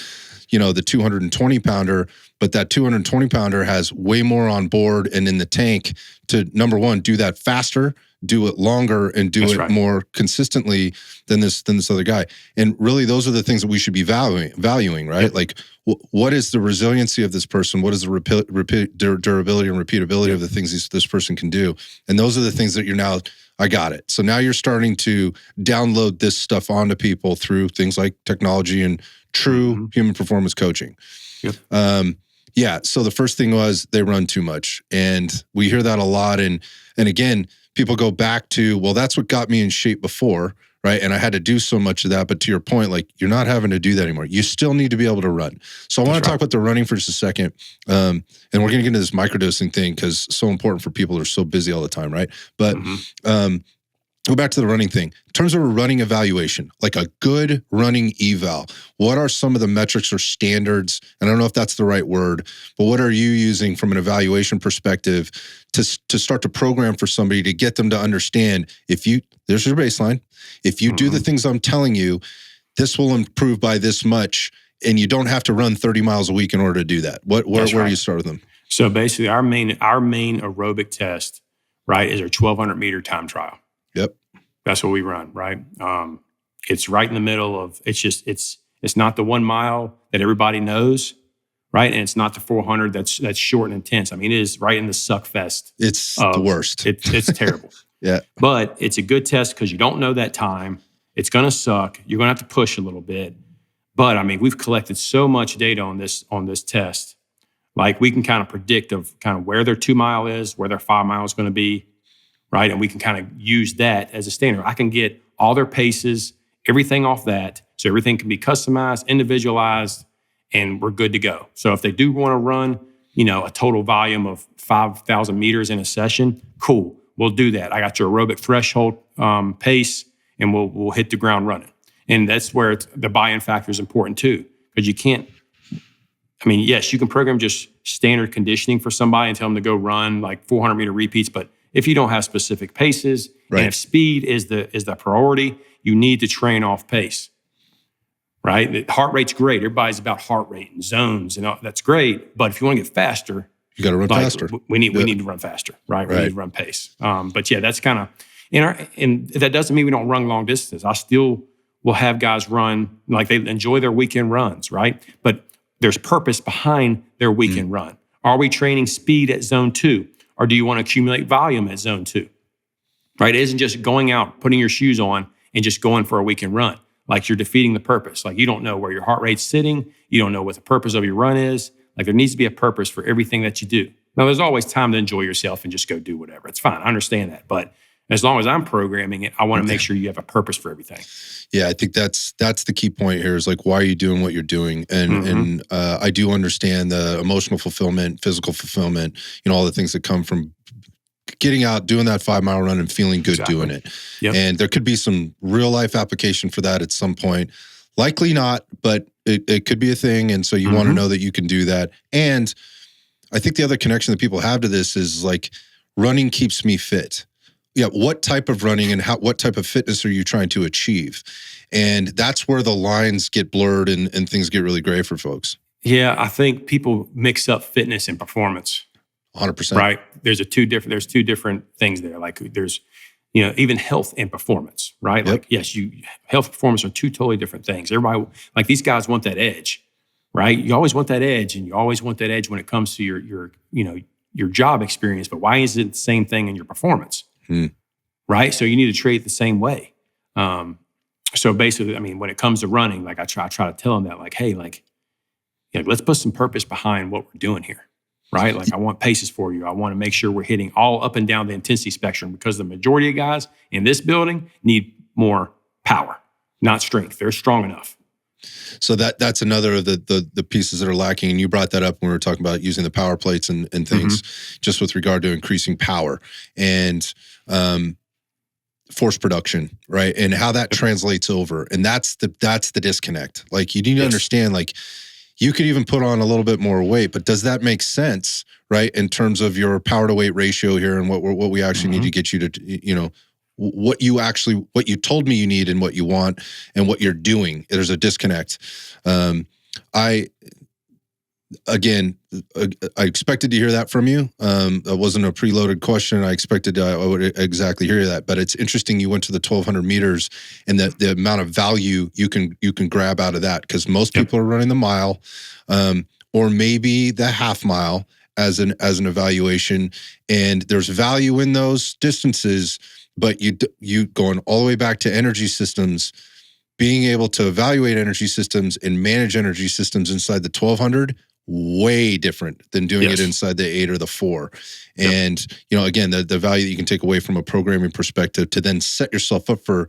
the 220 pounder. But that 220 pounder has way more on board and in the tank to, number one, do that faster, do it longer, and do it more consistently than this other guy. And really, those are the things that we should be valuing, right? Like, what is the resiliency of this person? What is the durability and repeatability of the things this person can do? And those are the things that I got it. So now you're starting to download this stuff onto people through things like technology and true human performance coaching. So the first thing was they run too much. And we hear that a lot. And again, people go back to, well, that's what got me in shape before, right? And I had to do so much of that. But to your point, like, you're not having to do that anymore. You still need to be able to run. So I want to talk about the running for just a second. And we're going to get into this microdosing thing, because it's so important for people who are so busy all the time, right? But go back to the running thing. In terms of a running evaluation, like a good running eval, what are some of the metrics or standards? And I don't know if that's the right word, but what are you using from an evaluation perspective to start to program for somebody to get them to understand there's your baseline. If you do the things I'm telling you, this will improve by this much, and you don't have to run 30 miles a week in order to do that. Where do you start with them? So basically our main aerobic test, right, is our 1,200 meter time trial. Yep. That's what we run, right? It's right in the middle of, it's not the 1 mile that everybody knows, right? And it's not the 400 that's short and intense. I mean, it is right in the suck fest. It's the worst. It's terrible. Yeah. But it's a good test because you don't know that time. It's going to suck. You're going to have to push a little bit. But I mean, we've collected so much data on this test. Like we can kind of predict of kind of where their 2 mile is, where their 5 mile is going to be, right? And we can kind of use that as a standard. I can get all their paces, everything off that. So everything can be customized, individualized, and we're good to go. So if they do want to run, a total volume of 5,000 meters in a session, cool. We'll do that. I got your aerobic threshold pace, and we'll hit the ground running. And that's where the buy-in factor is important too, because you can't. I mean, yes, you can program just standard conditioning for somebody and tell them to go run like 400 meter repeats, but if you don't have specific paces, right, and if speed is the priority, you need to train off pace, right? The heart rate's great. Everybody's about heart rate and zones, and all, that's great. But if you want to get faster, you got to run faster. We need to run faster, right? We need to run pace. But yeah, that's kind of and that doesn't mean we don't run long distance. I still will have guys run like they enjoy their weekend runs, right? But there's purpose behind their weekend run. Are we training speed at zone 2? Or do you want to accumulate volume at zone 2? Right? It isn't just going out, putting your shoes on, and just going for a weekend run. Like you're defeating the purpose. Like you don't know where your heart rate's sitting. You don't know what the purpose of your run is. Like there needs to be a purpose for everything that you do. Now, there's always time to enjoy yourself and just go do whatever. It's fine. I understand that. But as long as I'm programming it, I want to make sure you have a purpose for everything. Yeah, I think that's the key point here is like, why are you doing what you're doing? And I do understand the emotional fulfillment, physical fulfillment, all the things that come from getting out, doing that 5 mile run and feeling good doing it. Yep. And there could be some real life application for that at some point. Likely not, but it could be a thing. And so you want to know that you can do that. And I think the other connection that people have to this is like, running keeps me fit. Yeah, what type of running and what type of fitness are you trying to achieve? And that's where the lines get blurred and things get really gray for folks. Yeah, I think people mix up fitness and performance. 100%. Right? There's two different things there. Like there's, even health and performance, right? Yep. Like, yes, health and performance are two totally different things. Everybody, like these guys want that edge, right? You always want that edge, and you always want that edge when it comes to your job experience. But why is it the same thing in your performance? Right? So you need to treat it the same way. So basically, I mean, when it comes to running, like I try to tell them that, like, hey, let's put some purpose behind what we're doing here, right? Like I want paces for you. I want to make sure we're hitting all up and down the intensity spectrum because the majority of guys in this building need more power, not strength. They're strong enough. So that's another of the pieces that are lacking. And you brought that up when we were talking about using the power plates and things, just with regard to increasing power and force production, right? And how that translates over. And that's the disconnect. Like you need to understand, like you could even put on a little bit more weight, but does that make sense, right? In terms of your power to weight ratio here and what we actually need to get you to, what you told me you need and what you want and what you're doing. There's a disconnect. I expected to hear that from you. That wasn't a preloaded question. I expected I would exactly hear that, but it's interesting you went to the 1,200 meters and the amount of value you can grab out of that, because most people are running the mile, or maybe the half mile as an evaluation, and there's value in those distances. But you going all the way back to energy systems, being able to evaluate energy systems and manage energy systems inside the 1,200, way different than doing it inside the 8 or the 4. And, again, the value that you can take away from a programming perspective to then set yourself up for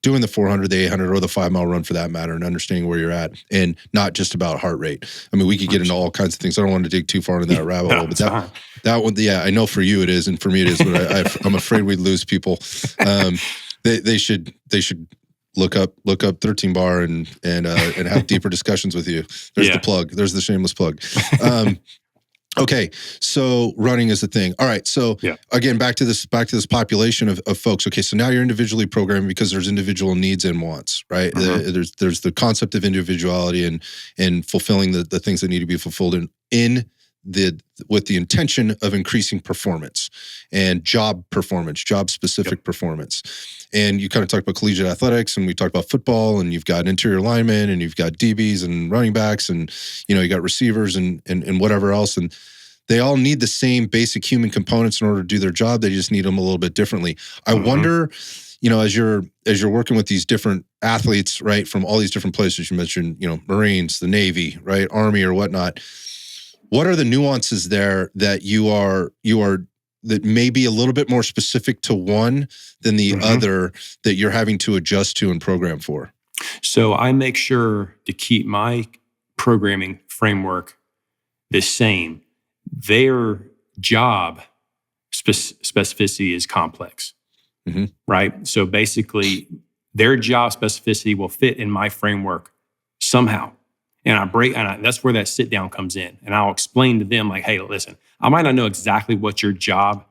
doing the 400, the 800, or the 5 mile run for that matter, and understanding where you're at, and not just about heart rate. I mean, we could get into all kinds of things. I don't want to dig too far into that rabbit hole, but that one, I know for you it is, and for me it is, but I'm afraid we'd lose people. They should look up 13 bar and have deeper discussions with you. There's the plug. There's the shameless plug. Okay, so running is the thing. All right, so again, back to this population of folks. Okay, so now you're individually programming because there's individual needs and wants, right? There's the concept of individuality and fulfilling the things that need to be fulfilled with the intention of increasing performance and job specific performance. And you kind of talked about collegiate athletics, and we talked about football, and you've got interior linemen, and you've got DBs and running backs, and you got receivers and whatever else, and they all need the same basic human components in order to do their job. They just need them a little bit differently. I wonder, as you're working with these different athletes, right, from all these different places you mentioned, Marines, the Navy, right, Army or whatnot. What are the nuances there that you are that may be a little bit more specific to one than the other that you're having to adjust to and program for? So I make sure to keep my programming framework the same. Their job specificity is complex, right? So basically, their job specificity will fit in my framework somehow. And that's where that sit down comes in. And I'll explain to them like, hey, listen, I might not know exactly what your job,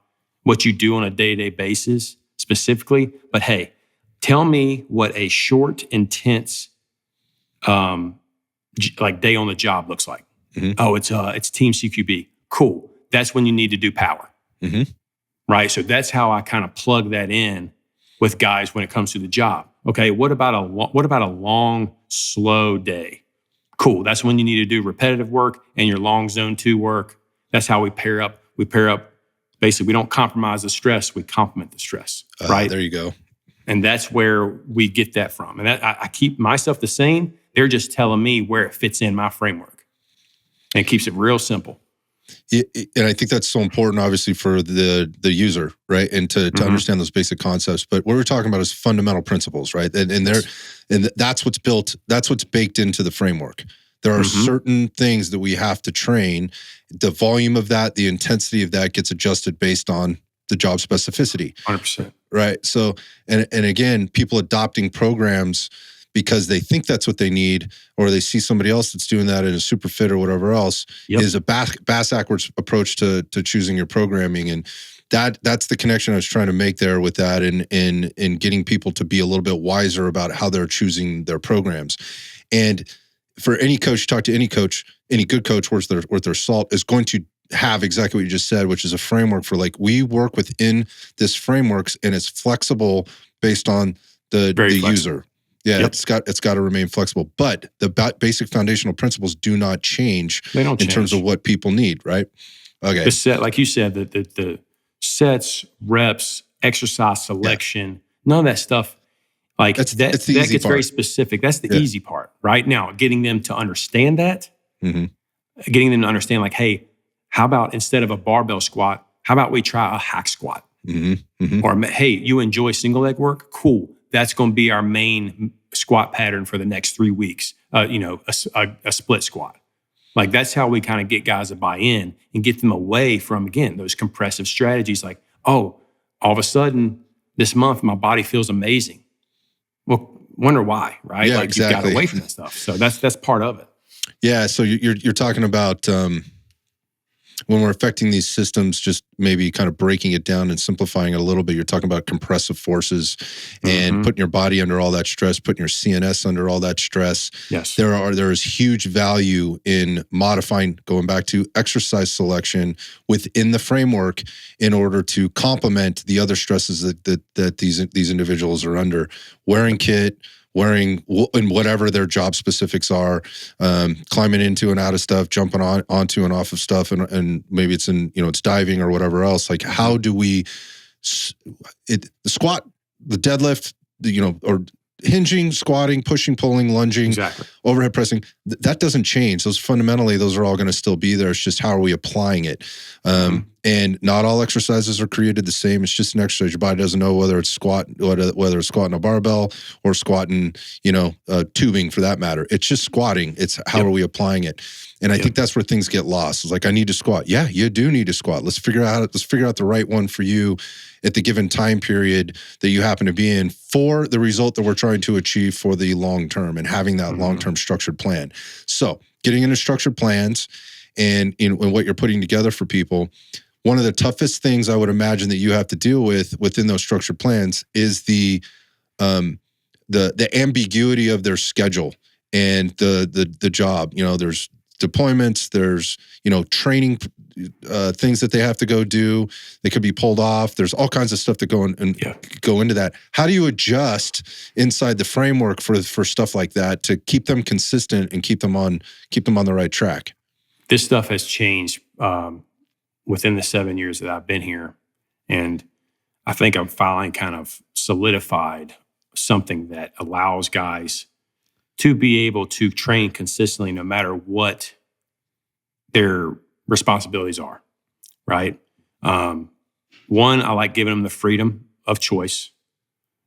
what you do on a day-to-day basis specifically, but hey, tell me what a short, intense, like day on the job looks like. Oh, it's team CQB. Cool. That's when you need to do power. Right? So that's how I kind of plug that in with guys when it comes to the job. Okay, what about a long, slow day? Cool. That's when you need to do repetitive work and your long zone 2 work. That's how we pair up. Basically, we don't compromise the stress. We complement the stress. Right? There you go. And that's where we get that from. And I keep myself the same. They're just telling me where it fits in my framework. And it keeps it real simple. And I think that's so important, obviously, for the user, right? And to understand those basic concepts. But what we're talking about is fundamental principles, right? And that's what's built, that's what's baked into the framework. There are certain things that we have to train. The volume of that, the intensity of that gets adjusted based on the job specificity. 100%. Right. So, and again, people adopting programs because they think that's what they need, or they see somebody else that's doing that in a super fit or whatever else, is a bass backwards approach to choosing your programming. And that's the connection I was trying to make there with that, in getting people to be a little bit wiser about how they're choosing their programs. And for any coach, talk to any coach, any good coach worth their salt is going to have exactly what you just said, which is a framework for, like, we work within this frameworks, and it's flexible based on the user. Yeah, it's got to remain flexible, but the basic foundational principles do not change. They don't change in terms of what people need, right? Okay. The set, like you said, the sets, reps, exercise selection, none of that stuff. Like that gets very specific. That's the easy part, right? Now, getting them to understand that, getting them to understand, like, hey, how about instead of a barbell squat, how about we try a hack squat? Or, hey, you enjoy single leg work? Cool. That's going to be our main squat pattern for the next 3 weeks. A split squat. Like, that's how we kind of get guys to buy in and get them away from, again, those compressive strategies. Like, oh, all of a sudden this month my body feels amazing. Well, wonder why, right? Yeah, like, exactly. You got away from that stuff. So that's part of it. Yeah. So you're talking about when we're affecting these systems, just maybe kind of breaking it down and simplifying it a little bit. You're talking about compressive forces and putting your body under all that stress, putting your CNS under all that stress. Yes. There is huge value in modifying, going back to exercise selection within the framework in order to complement the other stresses that these individuals are under. Wearing kit, wearing and whatever their job specifics are, climbing into and out of stuff, jumping onto and off of stuff, and maybe it's it's diving or whatever else. Like, how do we the squat, the deadlift, or hinging, squatting, pushing, pulling, lunging, Exactly. overhead pressing, that doesn't change. Those fundamentally, those are all going to still be there. It's just how are we applying it? And not all exercises are created the same. It's just an exercise. Your body doesn't know whether it's whether it's squatting a barbell or squatting, tubing for that matter. It's just squatting. It's how are we applying it? And I think that's where things get lost. It's like, I need to squat. Yeah, you do need to squat. Let's figure out the right one for you at the given time period that you happen to be in for the result that we're trying to achieve for the long term, and having that long-term structured plan. So getting into structured plans and in what you're putting together for people, one of the toughest things I would imagine that you have to deal with within those structured plans is the ambiguity of their schedule and the job. There's deployments, there's training things that they have to go do. They could be pulled off. There's all kinds of stuff that go into that. How do you adjust inside the framework for stuff like that to keep them consistent and keep them on the right track? This stuff has changed within the 7 years that I've been here, and I think I'm finally kind of solidified something that allows guys to be able to train consistently no matter what their responsibilities are, right? One, I like giving them the freedom of choice,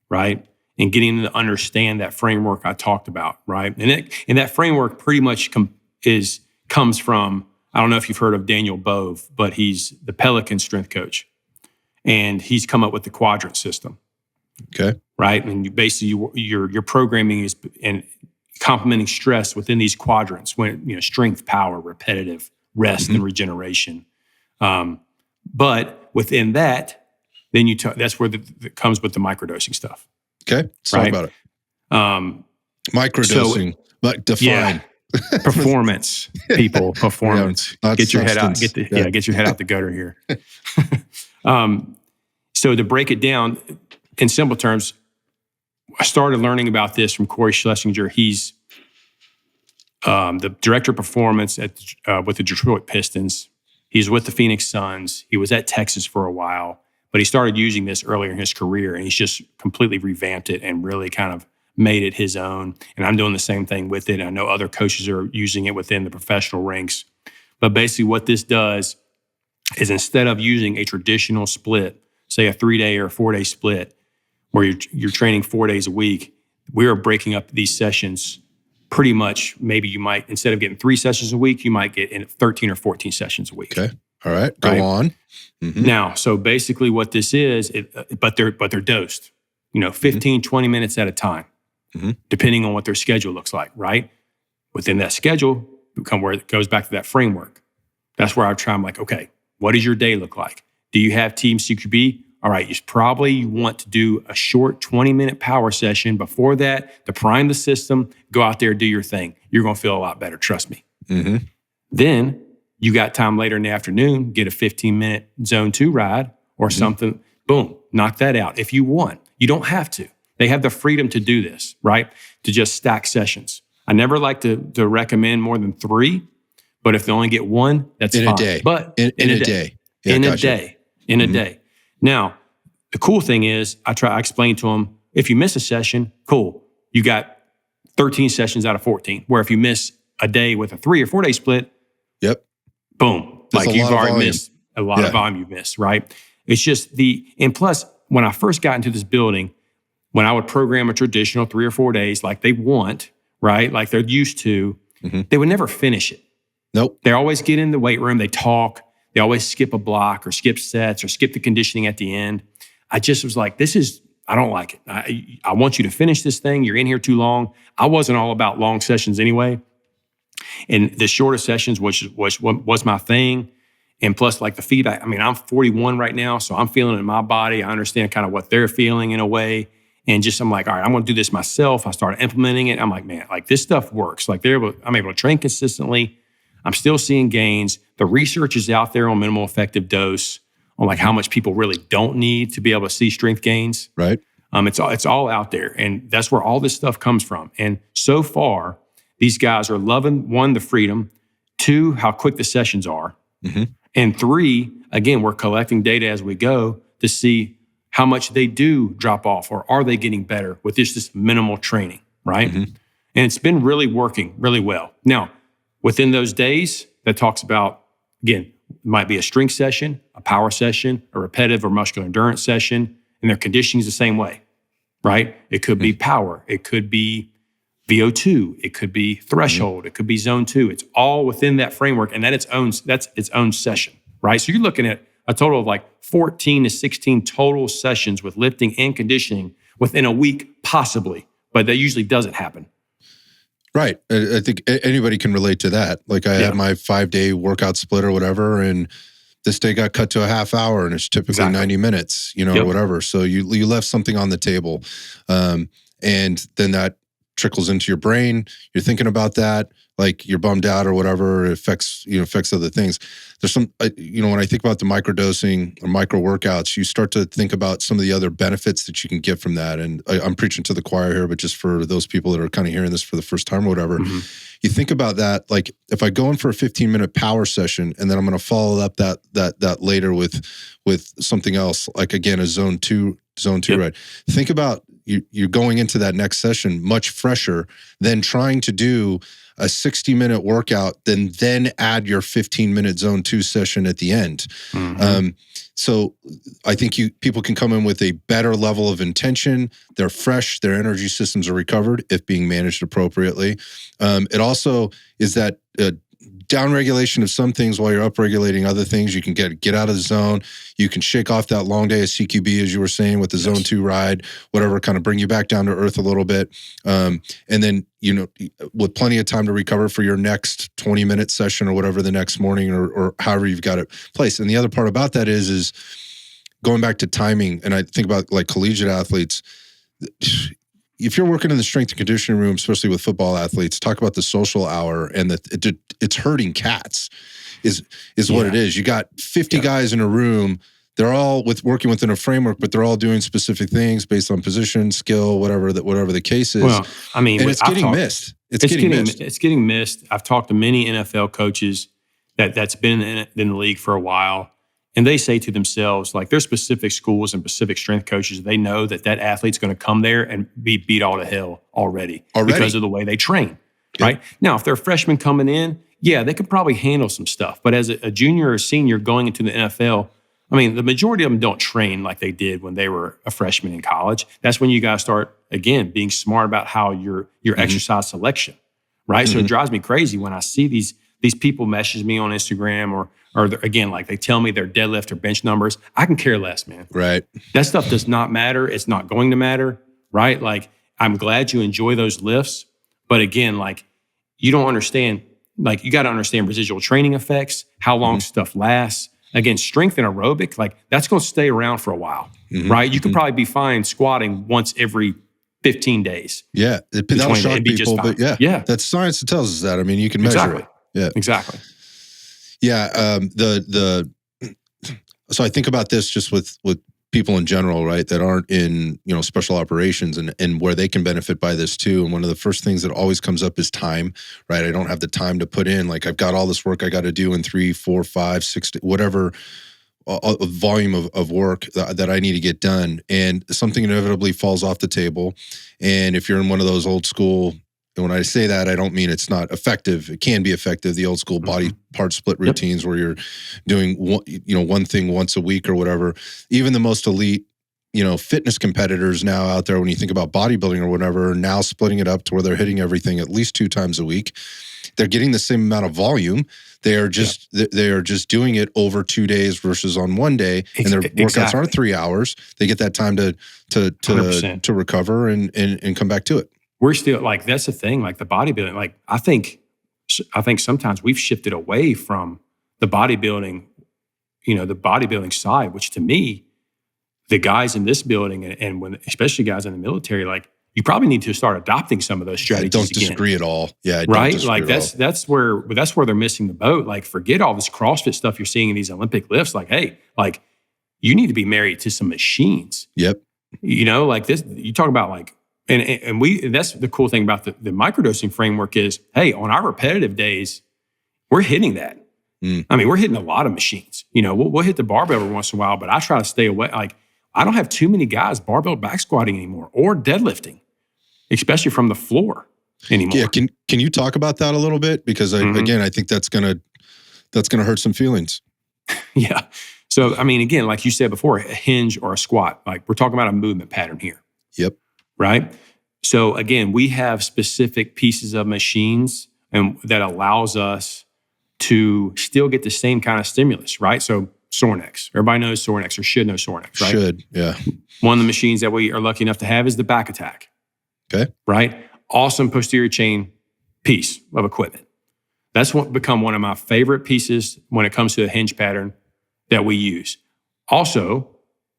right? And getting them to understand that framework I talked about, right? And that framework pretty much comes from, I don't know if you've heard of Daniel Bove, but he's the Pelican strength coach. And he's come up with the quadrant system. Okay. Right? And your programming is and complementing stress within these quadrants, when strength, power, repetitive, rest, and regeneration. But within that, then that's where that comes with the microdosing stuff. Okay. Talk about it. Microdosing. Define. Performance, people. Performance. Get your head out. Get your head out the gutter here. So to break it down in simple terms, I started learning about this from Corey Schlesinger. He's the director of performance with the Detroit Pistons. He's with the Phoenix Suns. He was at Texas for a while, but he started using this earlier in his career, and he's just completely revamped it and really kind of made it his own. And I'm doing the same thing with it. I know other coaches are using it within the professional ranks. But basically what this does is, instead of using a traditional split, say a 3-day or a 4-day split, where you're training 4 days a week, we are breaking up these sessions pretty much. Maybe you might, instead of getting 3 sessions a week, you might get in 13 or 14 sessions a week. Okay. All right. Go on. Mm-hmm. Now, so basically what this is, but they're dosed, 15, 20 minutes at a time, depending on what their schedule looks like, right? Within that schedule, where it goes back to that framework. That's where I'm like, okay, what does your day look like? Do you have team CQB? All right, you want to do a short 20-minute power session before that to prime the system. Go out there, do your thing. You're going to feel a lot better, trust me. Mm-hmm. Then you got time later in the afternoon, get a 15-minute zone 2 ride or something. Boom, knock that out if you want. You don't have to. They have the freedom to do this, right? To just stack sessions. I never like to recommend more than 3, but if they only get 1, that's fine. In a day. But in a day. Yeah, in a day. Now, the cool thing is, I explain to them, if you miss a session, cool. You got 13 sessions out of 14. Where if you miss a day with a 3 or 4 day split, boom. That's like you've already missed a lot of volume you've missed, right? It's just and plus, when I first got into this building, when I would program a traditional 3 or 4 days like they want, right? Like they're used to, they would never finish it. Nope. They always get in the weight room, they talk, they always skip a block or skip sets or skip the conditioning at the end. I just was like, I don't like it. I want you to finish this thing. You're in here too long. I wasn't all about long sessions anyway. And the shorter sessions, which was my thing. And plus, like the feedback, I'm 41 right now, so I'm feeling it in my body. I understand kind of what they're feeling in a way. And I'm like, all right, I'm going to do this myself. I started implementing it. I'm like, man, like this stuff works. Like I'm able to train consistently. I'm still seeing gains. The research is out there on minimal effective dose, on like how much people really don't need to be able to see strength gains. Right. It's all out there. And that's where all this stuff comes from. And so far, these guys are loving, 1, the freedom, 2, how quick the sessions are. And 3, again, we're collecting data as we go to see how much they do drop off, or are they getting better with this minimal training, right? And it's been really working really well. Now, within those days, that talks about, again, it might be a strength session, a power session, a repetitive or muscular endurance session, and their conditioning is the same way, right? It could be power. It could be VO2. It could be threshold. It could be zone 2. It's all within that framework, and that's its own session, right? So you're looking at a total of like 14 to 16 total sessions with lifting and conditioning within a week, possibly, but that usually doesn't happen. Right. I think anybody can relate to that. Like I had my 5-day workout split or whatever, and this day got cut to a half hour, and it's typically 90 minutes, or whatever. So you left something on the table. And then that trickles into your brain. You're thinking about that, like you're bummed out or whatever. It affects other things. There's some, when I think about the microdosing or micro workouts, you start to think about some of the other benefits that you can get from that. And I'm preaching to the choir here, but just for those people that are kind of hearing this for the first time or whatever, you think about that. Like if I go in for a 15-minute power session and then I'm going to follow up that later with something else, like again, a zone two, right? Think about you're going into that next session much fresher than trying to do a 60-minute workout, then add your 15-minute zone 2 session at the end. So I think people can come in with a better level of intention. They're fresh. Their energy systems are recovered if being managed appropriately. It also is that downregulation of some things while you're upregulating other things. You can get out of the zone. You can shake off that long day of CQB, as you were saying, with the zone 2 ride, whatever, kind of bring you back down to earth a little bit. And then, with plenty of time to recover for your next 20-minute session or whatever the next morning or however you've got it placed. And the other part about that is going back to timing. And I think about like collegiate athletes. If you're working in the strength and conditioning room, especially with football athletes, talk about the social hour and that it's herding cats is what it is. You got 50 guys in a room. They're all working within a framework, but they're all doing specific things based on position, skill, whatever the case is. Well, I mean, and it's getting missed. It's getting missed. It's getting missed. I've talked to many NFL coaches that's been in the league for a while. And they say to themselves, like there's specific schools and specific strength coaches, they know that athlete's going to come there and be beat all to hell already. Because of the way they train, right? Now, if they're a freshman coming in, they could probably handle some stuff. But as a junior or senior going into the NFL, I mean, the majority of them don't train like they did when they were a freshman in college. That's when you got to start, again, being smart about how your exercise selection, right? So it drives me crazy when I see these people message me on Instagram or again, like they tell me their deadlift or bench numbers. I can care less, man. Right. That stuff does not matter. It's not going to matter, right? Like, I'm glad you enjoy those lifts. But again, like, you don't understand, like, you got to understand residual training effects, how long stuff lasts. Again, strength and aerobic, like, that's going to stay around for a while, right? You could probably be fine squatting once every 15 days. Yeah. That'll shock people, but that's science that tells us that. I mean, you can measure it. Yeah. Exactly. Yeah, so I think about this just with people in general, right, that aren't in special operations and where they can benefit by this too. And one of the first things that always comes up is time, right? I don't have the time to put in. Like I've got all this work I got to do in 3, 4, 5, 6, whatever volume of work that I need to get done, and something inevitably falls off the table. And if you're in one of those old school. And when I say that, I don't mean it's not effective. It can be effective. The old school body part split routines where you're doing one thing once a week or whatever. Even the most elite, fitness competitors now out there, when you think about bodybuilding or whatever, are now splitting it up to where they're hitting everything at least 2 times a week. They're getting the same amount of volume. They are just doing it over 2 days versus on 1 day, and their workouts aren't 3 hours. They get that time to recover and come back to it. We're still, like, that's the thing, like the bodybuilding, like I think sometimes we've shifted away from the bodybuilding, the bodybuilding side, which to me, the guys in this building and when, especially guys in the military, like you probably need to start adopting some of those strategies. I don't disagree at all. Yeah. Right. Like that's where they're missing the boat. Like forget all this CrossFit stuff you're seeing in these Olympic lifts. Like, hey, like you need to be married to some machines. Yep. Like this, you talk about like, and that's the cool thing about the microdosing framework is, hey, on our repetitive days, we're hitting that. I mean, we're hitting a lot of machines. We'll hit the barbell every once in a while, but I try to stay away. Like, I don't have too many guys barbell back squatting anymore or deadlifting, especially from the floor. anymore. Yeah, can you talk about that a little bit? Because again, I think that's gonna hurt some feelings. Yeah. So I mean, again, like you said before, a hinge or a squat, like we're talking about a movement pattern here. Yep. Right. So again, we have specific pieces of machines and that allows us to still get the same kind of stimulus, right? So Sornex, everybody knows Sornex or should know Sornex, right? Should, yeah. One of the machines that we are lucky enough to have is the back attack. Okay. Right? Awesome posterior chain piece of equipment. That's become one of my favorite pieces when it comes to a hinge pattern that we use. Also,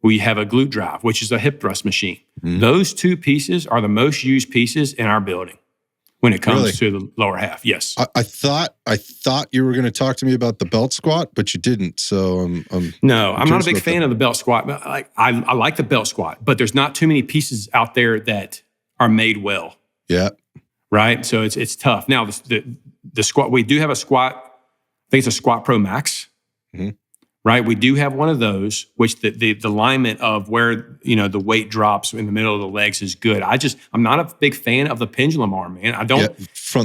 we have a glute drive, which is a hip thrust machine. Those two pieces are the most used pieces in our building when it comes to the lower half. Yes. I thought you were going to talk to me about the belt squat, but you didn't. So I'm not a big fan of the belt squat. But I like the belt squat, but there's not too many pieces out there that are made well. Yeah. Right. So it's tough. Now the squat, we do have a squat. I think it's a Squat Pro Max. Right. We do have one of those, which the alignment of where, the weight drops in the middle of the legs is good. I'm not a big fan of the pendulum arm, man. I don't,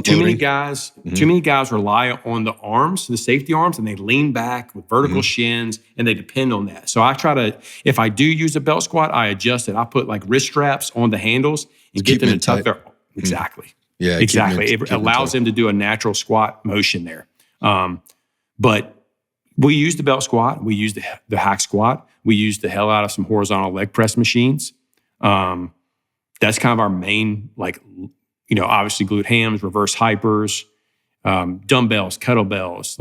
too many guys rely on the arms, the safety arms, and they lean back with vertical shins and they depend on that. So I try to, if I do use a belt squat, I adjust it. I put like wrist straps on the handles and get them to tuck their, exactly. Yeah. Exactly. It allows them to do a natural squat motion there. But we use the belt squat. We use the hack squat. We use the hell out of some horizontal leg press machines. That's kind of our main, obviously glute hams, reverse hypers, dumbbells, kettlebells,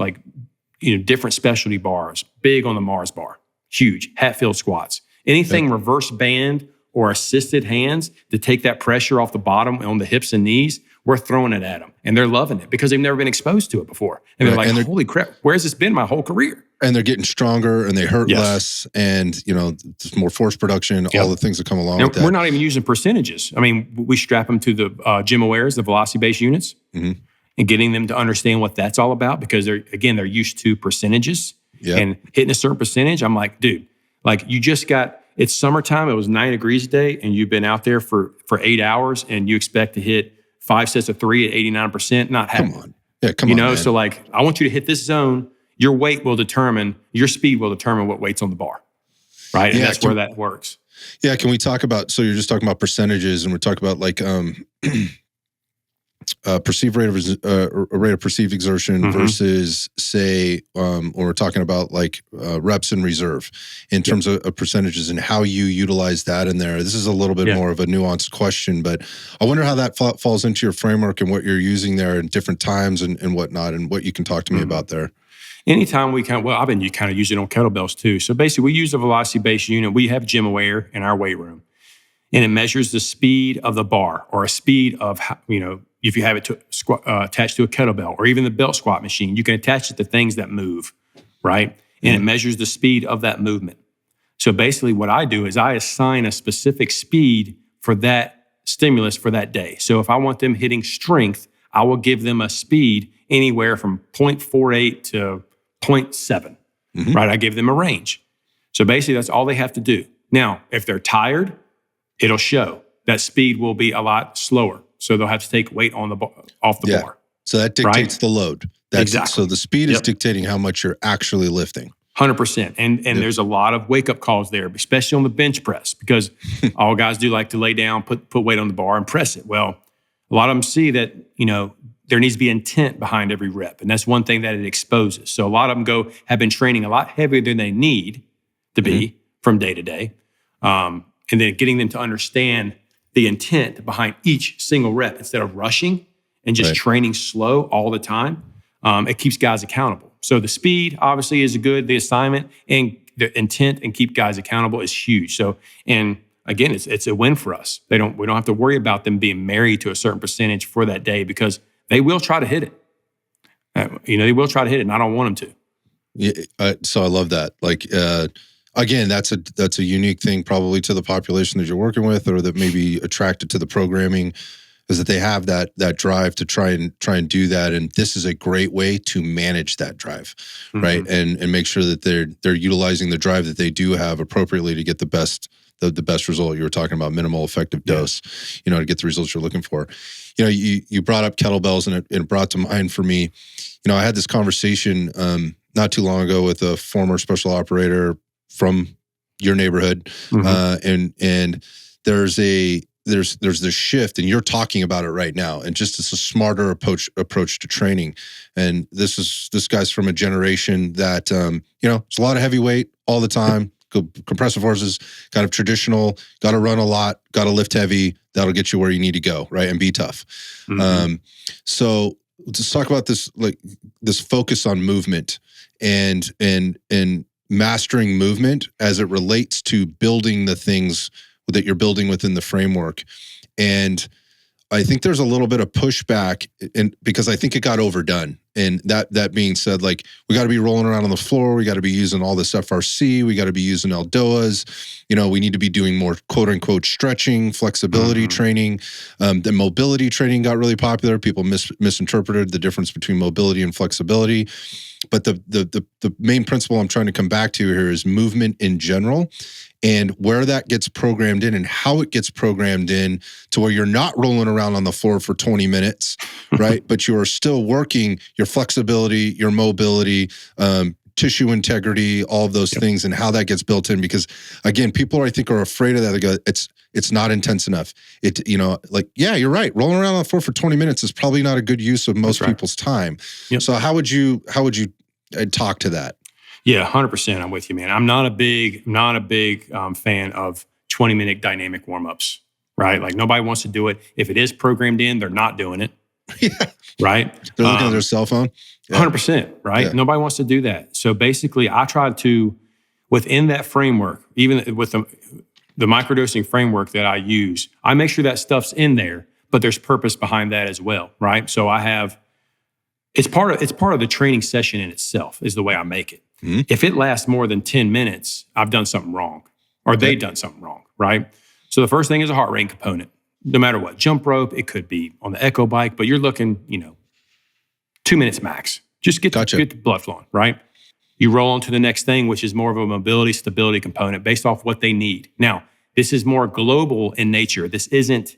different specialty bars, big on the Mars bar, huge, Hatfield squats. Anything reverse band or assisted hands to take that pressure off the bottom on the hips and knees, we're throwing it at them. And they're loving it because they've never been exposed to it before. And they're like, holy crap, where's this been my whole career? And they're getting stronger and they hurt less and, there's more force production, all the things that come along with that. We're not even using percentages. I mean, we strap them to the gym awares, the velocity-based units, and getting them to understand what that's all about because they're used to percentages and hitting a certain percentage. I'm like, dude, you just got, it's summertime, it was 9 degrees a day and you've been out there for 8 hours and you expect to hit 5 sets of 3 at 89%, not happening. Come on. Yeah, come on, man. So I want you to hit this zone. Your weight will determine, your speed will determine what weight's on the bar, right? And that's where that works. Yeah, can we talk about, so you're just talking about percentages and we're talking about perceived rate of perceived exertion versus say, or we're talking about reps in reserve in terms of percentages and how you utilize that in there. This is a little bit more of a nuanced question, but I wonder how that falls into your framework and what you're using there in different times and whatnot, and what you can talk to me about there. Anytime we I've been kind of using it on kettlebells too. So basically we use a velocity-based unit. We have gym aware in our weight room and it measures the speed of the bar or a speed of, if you have it attached to a kettlebell or even the belt squat machine, you can attach it to things that move, right? And it measures the speed of that movement. So basically what I do is I assign a specific speed for that stimulus for that day. So if I want them hitting strength, I will give them a speed anywhere from 0.48 to 0.7, right? I give them a range. So basically that's all they have to do. Now, if they're tired, it'll show that speed will be a lot slower. So they'll have to take weight on off the bar. So that dictates the load. Exactly. So the speed is dictating how much you're actually lifting. 100%. And there's a lot of wake-up calls there, especially on the bench press, because all guys do like to lay down, put weight on the bar and press it. Well, a lot of them see that, there needs to be intent behind every rep. And that's one thing that it exposes. So a lot of them have been training a lot heavier than they need to be from day to day. And then getting them to understand the intent behind each single rep instead of rushing and just training slow all the time. It keeps guys accountable. So the speed obviously is the assignment, and the intent and keep guys accountable is huge. So, and again, it's a win for us. We don't have to worry about them being married to a certain percentage for that day because they will try to hit it. They will try to hit it, and I don't want them to. Yeah, so I love that. Again, that's a unique thing probably to the population that you're working with, or that may be attracted to the programming, is that they have that drive to try and do that. And this is a great way to manage that drive, right? And make sure that they're utilizing the drive that they do have appropriately to get the best the best result. You were talking about minimal effective dose, to get the results you're looking for. You brought up kettlebells, and it brought to mind for me, I had this conversation not too long ago with a former special operator from your neighborhood, and there's this shift, and you're talking about it right now, and just it's a smarter approach to training. And this guy's from a generation that it's a lot of heavy weight all the time, compressive forces, kind of traditional, got to run a lot, got to lift heavy, that'll get you where you need to go, right, and be tough. So let's talk about this, like this focus on movement and mastering movement as it relates to building the things that you're building within the framework. And I think there's a little bit of pushback, and because I think it got overdone. And that being said, like, we got to be rolling around on the floor, we got to be using all this FRC, we got to be using Eldoas, we need to be doing more quote unquote stretching, flexibility training. The mobility training got really popular. People misinterpreted the difference between mobility and flexibility. But the main principle I'm trying to come back to here is movement in general, and where that gets programmed in and how it gets programmed in to where you're not rolling around on the floor for 20 minutes, right? But you are still working your flexibility, your mobility, tissue integrity, all of those things, and how that gets built in. Because again, people I think are afraid of that. They go, it's not intense enough. You're right. Rolling around on the floor for 20 minutes is probably not a good use of most people's time. So how would you talk to that? Yeah, 100%. I'm with you, man. I'm not a big fan of 20-minute dynamic warm-ups, right? Like, nobody wants to do it. If it is programmed in, they're not doing it. Right? They're looking at their cell phone. 100%, right? Yeah. Nobody wants to do that. So basically, I try to, within that framework, even with the microdosing framework that I use, I make sure that stuff's in there, but there's purpose behind that as well, right? So it's part of the training session in itself, is the way I make it. If it lasts more than 10 minutes, I've done something wrong, or they've done something wrong, right? So the first thing is a heart rate component. No matter what, jump rope, it could be on the Echo bike, but you're looking, 2 minutes max. Just get the blood flowing, right? You roll on to the next thing, which is more of a mobility, stability component based off what they need. Now, this is more global in nature. This isn't,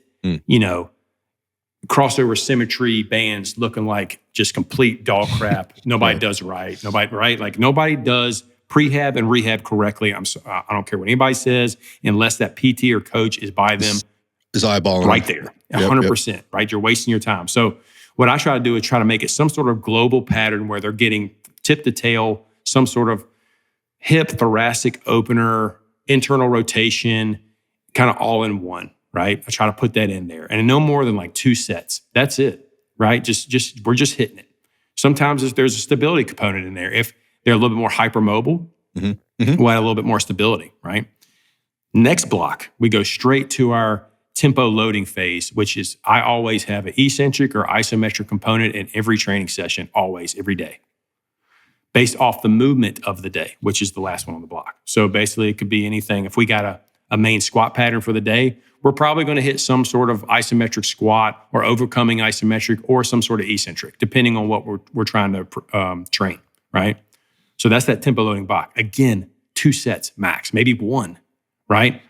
crossover symmetry bands looking like just complete dog crap. Nobody does right. Nobody does prehab and rehab correctly. I don't care what anybody says, unless that PT or coach is by them. Is eyeballing right there, 100%, right? You're wasting your time. So what I try to do is try to make it some sort of global pattern where they're getting tip to tail, some sort of hip, thoracic opener, internal rotation, kind of all in one, right? I try to put that in there. And no more than like 2 sets. That's it, right? We're just hitting it. Sometimes there's a stability component in there. If they're a little bit more hypermobile, we'll add a little bit more stability, right? Next block, we go straight to our tempo loading phase, which is, I always have an eccentric or isometric component in every training session, always, every day, based off the movement of the day, which is the last one on the block. So basically, it could be anything. If we got a main squat pattern for the day, we're probably going to hit some sort of isometric squat or overcoming isometric or some sort of eccentric, depending on what we're trying to train, right? So that's that tempo loading block. Again, 2 sets max, maybe 1, right?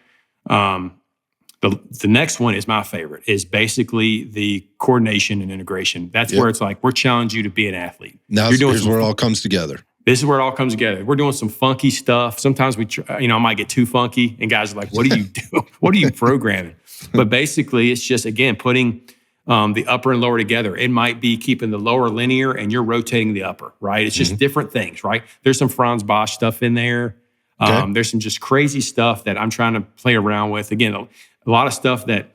The next one is my favorite, is basically the coordination and integration. That's where it's like, we're challenging you to be an athlete. Now here's where it all comes together. This is where it all comes together. We're doing some funky stuff. Sometimes I might get too funky, and guys are like, what are you doing? What are you programming? But basically, it's just, again, putting the upper and lower together. It might be keeping the lower linear and you're rotating the upper, right? It's just different things, right? There's some Franz Bosch stuff in there. There's some just crazy stuff that I'm trying to play around with. Again, a lot of stuff that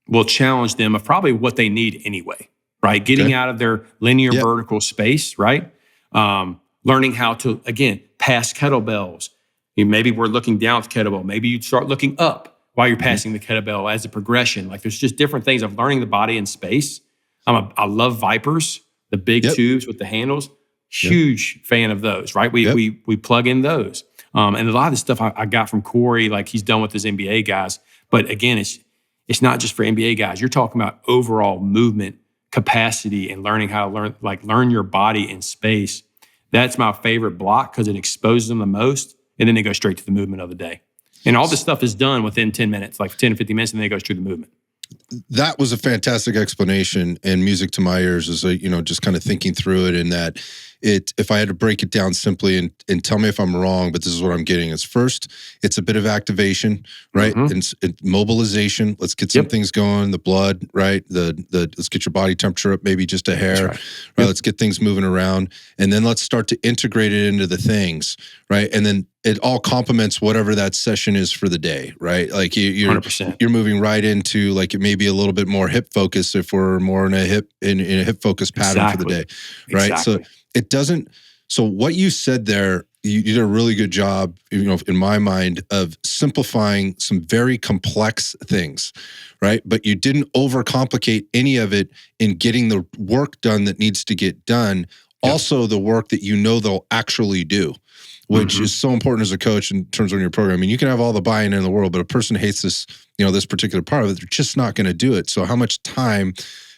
will challenge them of probably what they need anyway, right? Getting out of their linear vertical space, right? Learning how to, again, pass kettlebells. Maybe we're looking down with the kettlebell. Maybe you start looking up while you're passing the kettlebell as a progression. Like, there's just different things of learning the body in space. I love Vipers, the big tubes with the handles. Huge fan of those, right? We plug in those. And a lot of the stuff I got from Corey, like he's done with his NBA guys. But again, it's not just for NBA guys. You're talking about overall movement capacity and learning how to learn your body in space. That's my favorite block because it exposes them the most. And then they go straight to the movement of the day. And all this stuff is done within 10 minutes, like 10 to 15 minutes, and then it goes through the movement. That was a fantastic explanation and music to my ears as just kind of thinking through it, in that if I had to break it down simply and tell me if I'm wrong, but this is what I'm getting is, first, it's a bit of activation, right? And mobilization. Let's get some things going, the blood, right? Let's get your body temperature up, maybe just a hair, right? Let's get things moving around. And then let's start to integrate it into the things, right? And then it all complements whatever that session is for the day, right? Like you're 100%. You're moving right into, like, it may be a little bit more hip focus if we're more in a hip focus pattern for the day, right? Exactly. So it doesn't. So what you said there, you did a really good job, in my mind, of simplifying some very complex things, right? But you didn't overcomplicate any of it in getting the work done that needs to get done. Yep. Also, the work that they'll actually do, which is so important as a coach in terms of your program. I mean, you can have all the buy-in in the world, but a person hates this, this particular part of it, they're just not going to do it. So how much time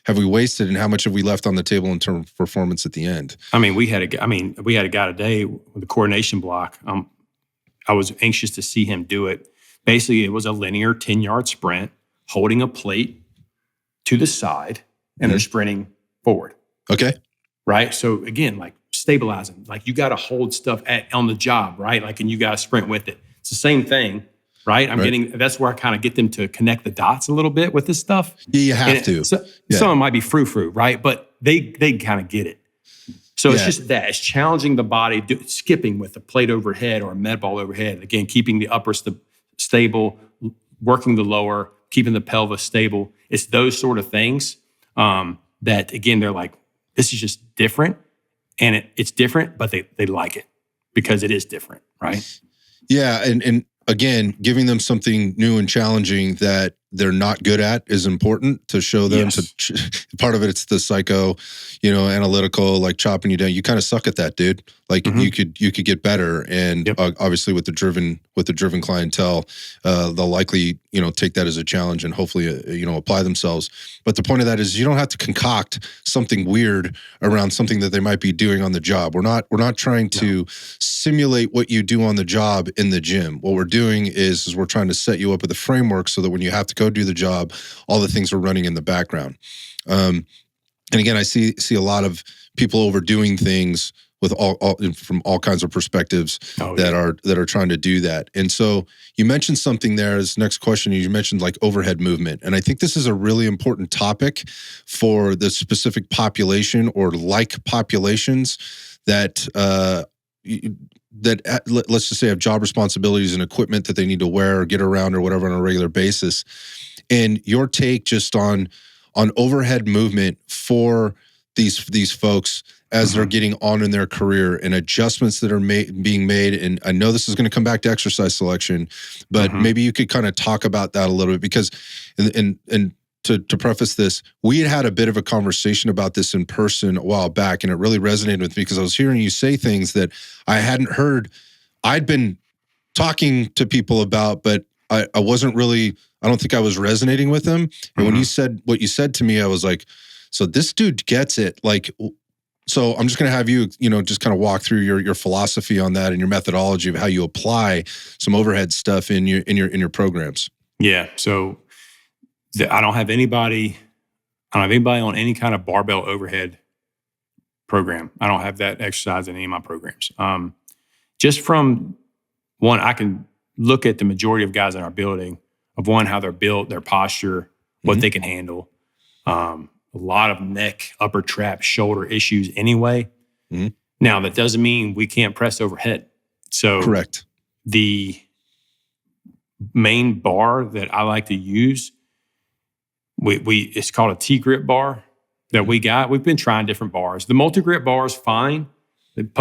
have we wasted, and how much have we left on the table in terms of performance at the end? I mean, we had a guy today with the coordination block. I was anxious to see him do it. Basically, it was a linear 10-yard sprint, holding a plate to the side, and they're sprinting forward. Okay. Right? So again, like stabilizing, like you got to hold stuff on the job, right? Like, and you got to sprint with it. It's the same thing, right? That's where I kind of get them to connect the dots a little bit with this stuff. Yeah, you have to. Some of it might be frou-frou, right? But they kind of get it. So it's just that. It's challenging the body, skipping with a plate overhead or a med ball overhead. Again, keeping the upper stable, working the lower, keeping the pelvis stable. It's those sort of things that, again, they're like, this is just different. And it's different, but they like it because it is different, right? Yeah, and again, giving them something new and challenging that they're not good at is important to show them. Yes. Part of it's the psycho, analytical, like chopping you down. You kind of suck at that, dude. Like you could get better, and obviously with the driven clientele, they'll likely take that as a challenge and hopefully apply themselves. But the point of that is you don't have to concoct something weird around something that they might be doing on the job. We're not trying to simulate what you do on the job in the gym. What we're doing is we're trying to set you up with a framework so that when you have to go do the job, all the things are running in the background. And again, I see a lot of people overdoing things with from all kinds of perspectives that are trying to do that. And so you mentioned something there. This next question, you mentioned like overhead movement, and I think this is a really important topic for the specific population or like populations that let's just say have job responsibilities and equipment that they need to wear or get around or whatever on a regular basis. And your take just on overhead movement for these folks as they're getting on in their career, and adjustments that are being made. And I know this is going to come back to exercise selection, but maybe you could kind of talk about that a little bit, because and to preface this, we had a bit of a conversation about this in person a while back, and it really resonated with me because I was hearing you say things that I hadn't heard. I'd been talking to people about, but I wasn't really, I don't think I was resonating with them. And when you said what you said to me, I was like, so this dude gets it. Like, so I'm just going to have you, just kind of walk through your philosophy on that and your methodology of how you apply some overhead stuff in your programs. Yeah. So I don't have anybody on any kind of barbell overhead program. I don't have that exercise in any of my programs. Just from one, I can look at the majority of guys in our building of how they're built, their posture, what they can handle. A lot of neck, upper trap, shoulder issues anyway. Now, that doesn't mean we can't press overhead. So correct. The main bar that I like to use, it's called a T-grip bar that we got. We've been trying different bars. The multi-grip bar is fine.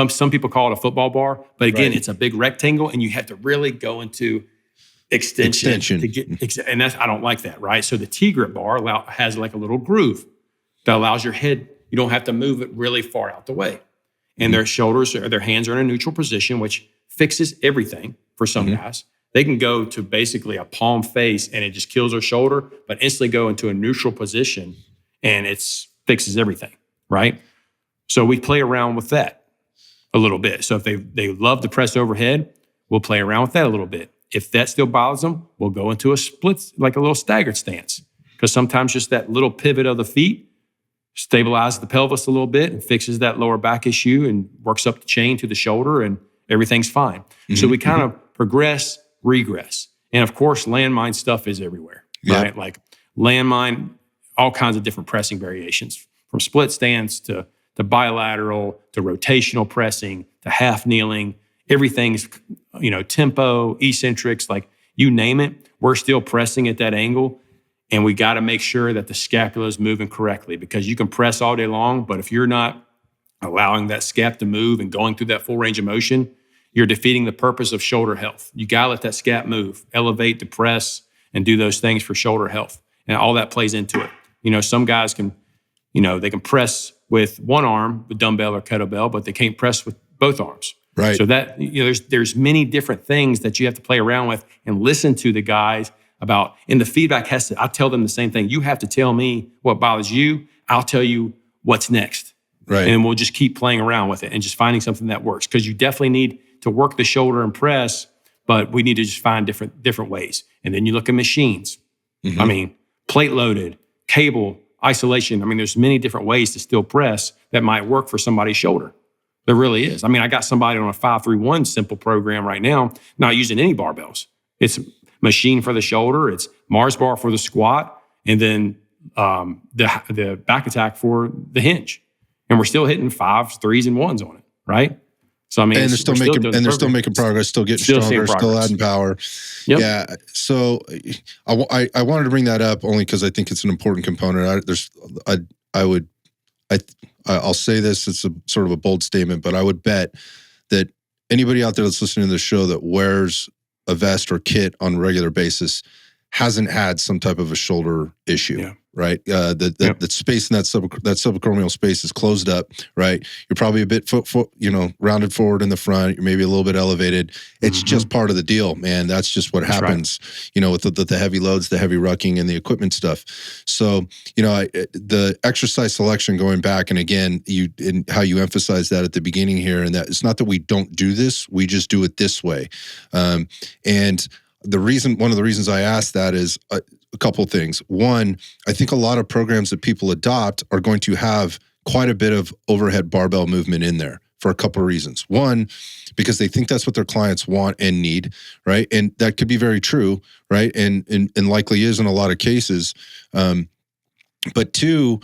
Some people call it a football bar, but again, it's a big rectangle, and you have to really go into extension. To get, and I don't like that, right? So the T-grip bar has like a little groove that allows your head, you don't have to move it really far out the way. And their shoulders or their hands are in a neutral position, which fixes everything for some guys. They can go to basically a palm face and it just kills their shoulder, but instantly go into a neutral position and it fixes everything, right? So we play around with that a little bit. So if they love to press overhead, we'll play around with that a little bit. If that still bothers them, we'll go into a split, like a little staggered stance. Because sometimes just that little pivot of the feet stabilizes the pelvis a little bit and fixes that lower back issue and works up the chain to the shoulder, and everything's fine. So we kind of progress, regress. And of course, landmine stuff is everywhere, right? Like landmine, all kinds of different pressing variations, from split stance to bilateral to rotational pressing to half kneeling. Everything's, tempo, eccentrics, like you name it, we're still pressing at that angle. And we got to make sure that the scapula is moving correctly, because you can press all day long, but if you're not allowing that scap to move and going through that full range of motion, you're defeating the purpose of shoulder health. You got to let that scap move, elevate, depress, and do those things for shoulder health. And all that plays into it. Some guys can, they can press with one arm with dumbbell or kettlebell, but they can't press with both arms. Right. So that, there's many different things that you have to play around with and listen to the guys about. And the feedback I tell them the same thing. You have to tell me what bothers you. I'll tell you what's next. Right. And we'll just keep playing around with it and just finding something that works. Because you definitely need to work the shoulder and press, but we need to just find different ways. And then you look at machines. I mean, plate loaded, cable, isolation. I mean, there's many different ways to still press that might work for somebody's shoulder. There really is. I mean, I got somebody on a 5-3-1 simple program right now, not using any barbells. It's machine for the shoulder, it's Mars bar for the squat, and then the back attack for the hinge. And we're still hitting 5s, 3s, and 1s on it, right? So I mean, and they're still making progress, still getting stronger, still adding power. Yep. Yeah. So I wanted to bring that up only because I think it's an important component. I'll say this, it's a sort of a bold statement, but I would bet that anybody out there that's listening to the show that wears a vest or kit on a regular basis hasn't had some type of a shoulder issue, right? The space in that subacromial space is closed up, right? You're probably a bit rounded forward in the front. You're maybe a little bit elevated. It's just part of the deal, man. That's just what happens, with the heavy loads, the heavy rucking, and the equipment stuff. So, the exercise selection, going back, and again, how you emphasize that at the beginning here, and that it's not that we don't do this, we just do it this way. And one of the reasons I asked that is a couple of things. One, I think a lot of programs that people adopt are going to have quite a bit of overhead barbell movement in there for a couple of reasons. One, because they think that's what their clients want and need, right? And that could be very true, right? And likely is in a lot of cases. But two,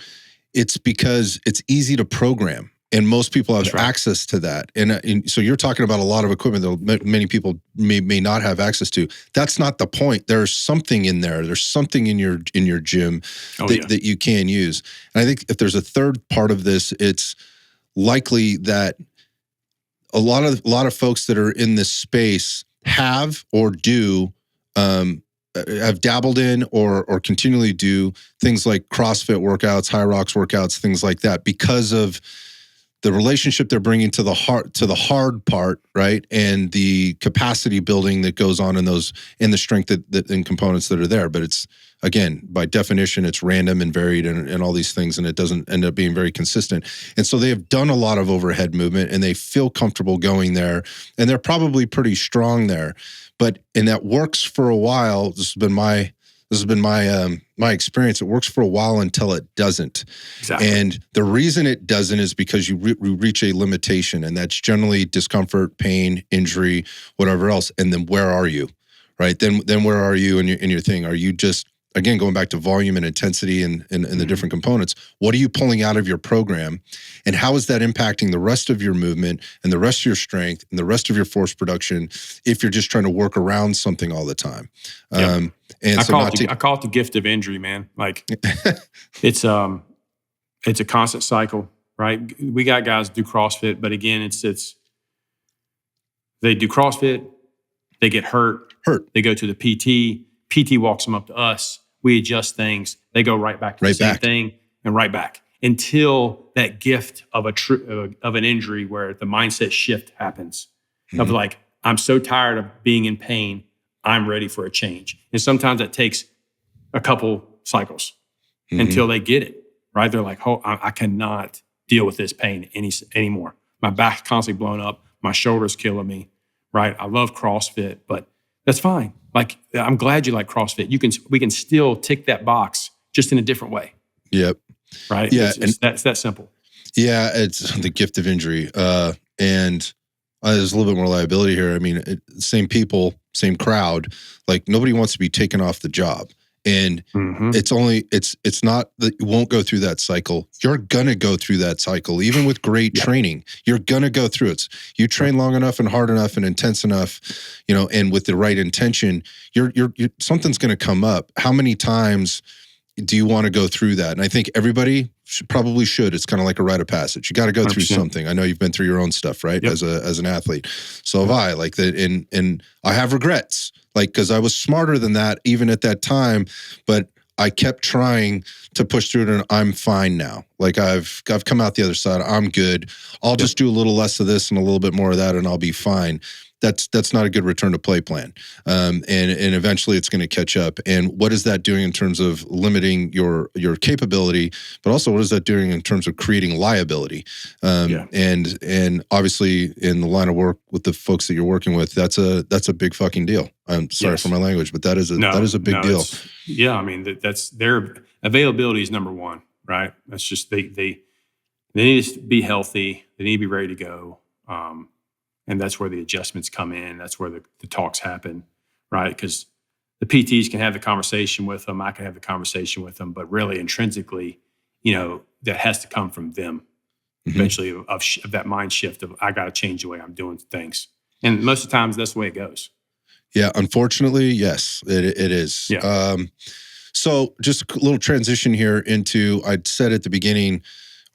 it's because it's easy to program. And most people have access to that. And so you're talking about a lot of equipment that many people may not have access to. That's not the point. There's something in there. There's something in your gym that you can use. And I think if there's a third part of this, it's likely that a lot of folks that are in this space have or do have dabbled in or continually do things like CrossFit workouts, High Rocks workouts, things like that, because of the relationship they're bringing to the hard part, right, and the capacity building that goes on in the strength and components that are there. But it's, again, by definition, it's random and varied and all these things, and it doesn't end up being very consistent. And so they have done a lot of overhead movement, and they feel comfortable going there, and they're probably pretty strong there. And that works for a while. This has been my experience. It works for a while until it doesn't. Exactly. And the reason it doesn't is because you reach a limitation, and that's generally discomfort, pain, injury, whatever else. And then where are you, right? Then where are you in your thing? Are you just, again, going back to volume and intensity and the different components, what are you pulling out of your program? And how is that impacting the rest of your movement and the rest of your strength and the rest of your force production if you're just trying to work around something all the time? Yep. And I call it the gift of injury, man. Like it's a constant cycle, right? We got guys do CrossFit, but again, it's they do CrossFit, they get hurt, they go to the PT walks them up to us, we adjust things, they go right back to the same thing and right back until that gift of an injury where the mindset shift happens of like, I'm so tired of being in pain, I'm ready for a change. And sometimes that takes a couple cycles until they get it, right? They're like, oh, I cannot deal with this pain anymore. My back's constantly blown up. My shoulder's killing me, right? I love CrossFit, but That's fine. Like, I'm glad you like CrossFit. We can still tick that box just in a different way. Yep. Right. Yeah. That's that simple. Yeah. It's the gift of injury. And there's a little bit more liability here. I mean, same people, same crowd, like nobody wants to be taken off the job. And it's not that you won't go through that cycle. You're going to go through that cycle, even with great training. You're going to go through it. You train long enough and hard enough and intense enough, and with the right intention, you're something's going to come up. How many times do you want to go through that? And I think everybody should. It's kind of like a rite of passage. You got to go 100%. Through something. I know you've been through your own stuff, right? Yep. As an athlete. So have I, like that. And I have regrets, like, cause I was smarter than that even at that time, but I kept trying to push through it, and I'm fine now. Like I've come out the other side. I'm good. I'll just do a little less of this and a little bit more of that, and I'll be fine. That's not a good return to play plan. And eventually it's going to catch up. And what is that doing in terms of limiting your capability, but also what is that doing in terms of creating liability? And obviously in the line of work with the folks that you're working with, that's a big fucking deal. I'm sorry for my language, but that is a big deal. I mean, that's their availability is number one, right? That's just, they need to be healthy. They need to be ready to go. And that's where the adjustments come in. That's where the talks happen, right? Because the PTs can have the conversation with them. I can have the conversation with them. But really, intrinsically, that has to come from them eventually of that mind shift of, I got to change the way I'm doing things. And most of the times, that's the way it goes. Yeah, unfortunately, yes, it is. Yeah. So just a little transition here into, I said at the beginning,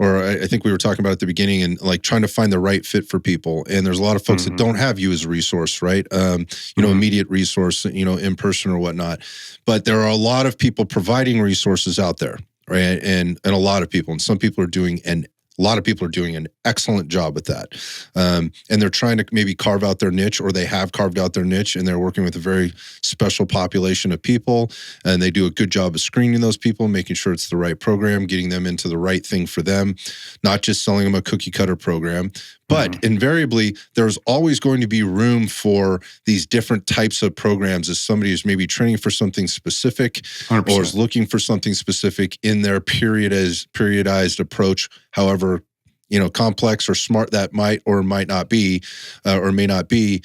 or I think we were talking about at the beginning, and like trying to find the right fit for people. And there's a lot of folks that don't have you as a resource, right? Immediate resource, in person or whatnot. But there are a lot of people providing resources out there, right? And a lot of people, and some people are doing a lot of people are doing an excellent job with that. And they're trying to maybe carve out their niche, or they have carved out their niche, and they're working with a very special population of people. And they do a good job of screening those people, making sure it's the right program, getting them into the right thing for them, not just selling them a cookie cutter program. But invariably, there's always going to be room for these different types of programs as somebody who's maybe training for something specific 100%. Or is looking for something specific in their periodized approach, however, complex or smart that might or might not be, or may not be.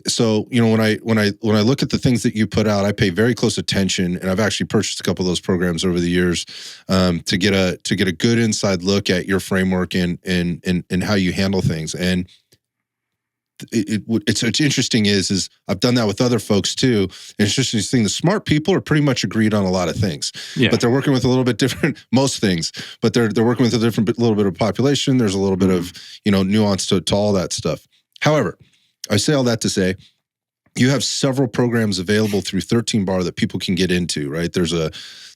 So, when I look at the things that you put out, I pay very close attention, and I've actually purchased a couple of those programs over the years to get a good inside look at your framework and how you handle things. And it's interesting is I've done that with other folks too. And it's just this thing. The smart people are pretty much agreed on a lot of things, but they're working with a little bit different, most things, but they're working with a little bit of population. There's a little bit of, nuance to all that stuff. However, I say all that to say, you have several programs available through 13 Bar that people can get into, right? There's a,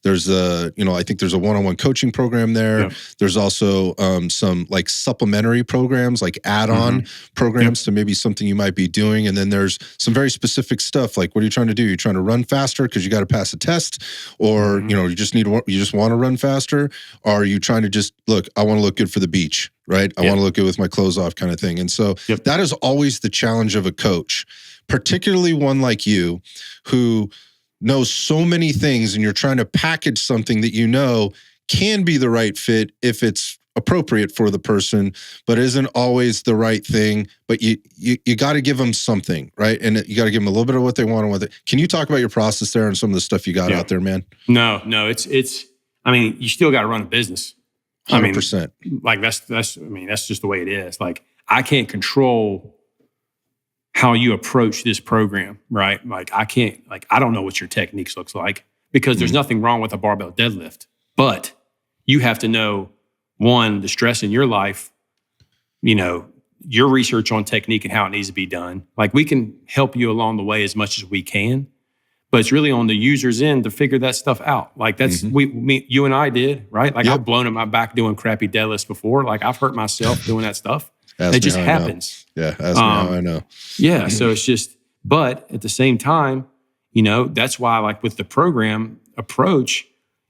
I think there's a one-on-one coaching program there. Yep. There's also some like supplementary programs, like add-on programs to maybe something you might be doing. And then there's some very specific stuff, like what are you trying to do? You're trying to run faster because you got to pass a test, or you just want to run faster, or are you trying to just look? I want to look good for the beach, right? I want to look good with my clothes off, kind of thing. And so that is always the challenge of a coach, particularly one like you who knows so many things, and you're trying to package something that can be the right fit if it's appropriate for the person, but isn't always the right thing. But you got to give them something, right? And you got to give them a little bit of what they want. Can you talk about your process there and some of the stuff you got out there, man? No, it's. I mean, you still got to run a business. 100%. Like that's just the way it is. Like, I can't control how you approach this program, right? Like, I don't know what your techniques looks like, because there's nothing wrong with a barbell deadlift, but you have to know, one, the stress in your life, your research on technique and how it needs to be done. Like, we can help you along the way as much as we can, but it's really on the user's end to figure that stuff out. Like, that's you and I did, right? Like, I've blown up my back doing crappy deadlifts before. Like, I've hurt myself doing that stuff. It just happens. Yeah, ask me how I know. Yeah, so it's just, but at the same time, that's why, like, with the program approach,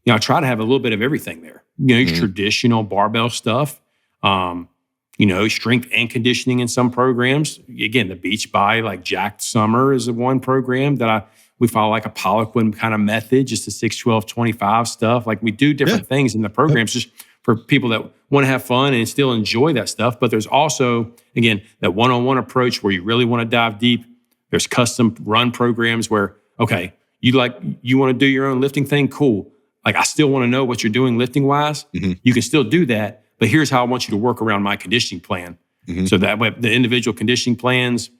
I try to have a little bit of everything there. Your traditional barbell stuff, strength and conditioning in some programs. Again, the Beach by like Jacked Summer is the one program that we follow like a Poliquin kind of method, just the 6, 12, 25 stuff. Like we do different things in the programs just for people that want to have fun and still enjoy that stuff. But there's also, again, that one-on-one approach where you really want to dive deep. There's custom run programs where, okay, you want to do your own lifting thing? Cool. Like I still want to know what you're doing lifting wise. Mm-hmm. You can still do that, but here's how I want you to work around my conditioning plan. Mm-hmm. So that way, the individual conditioning plans,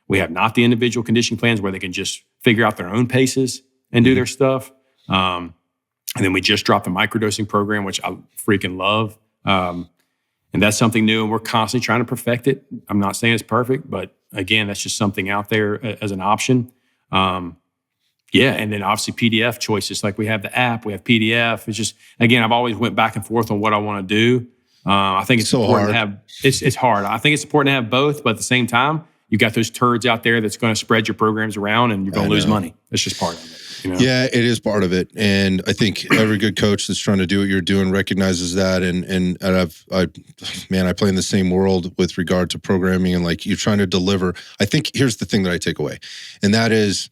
we have not the individual conditioning plans where they can just figure out their own paces and do their stuff. And then we just dropped the microdosing program, which I freaking love. And that's something new, and we're constantly trying to perfect it. I'm not saying it's perfect, but again, that's just something out there as an option. And then obviously PDF choices. Like we have the app, we have PDF. It's just, again, I've always went back and forth on what I want to do. I think it's so important to have, it's hard. I think it's important to have both, but at the same time, you got those turds out there that's going to spread your programs around and you're going to lose money. That's just part of it. Yeah, it is part of it. And I think every good coach that's trying to do what you're doing recognizes that. And I play in the same world with regard to programming and like you're trying to deliver. I think here's the thing that I take away, and that is,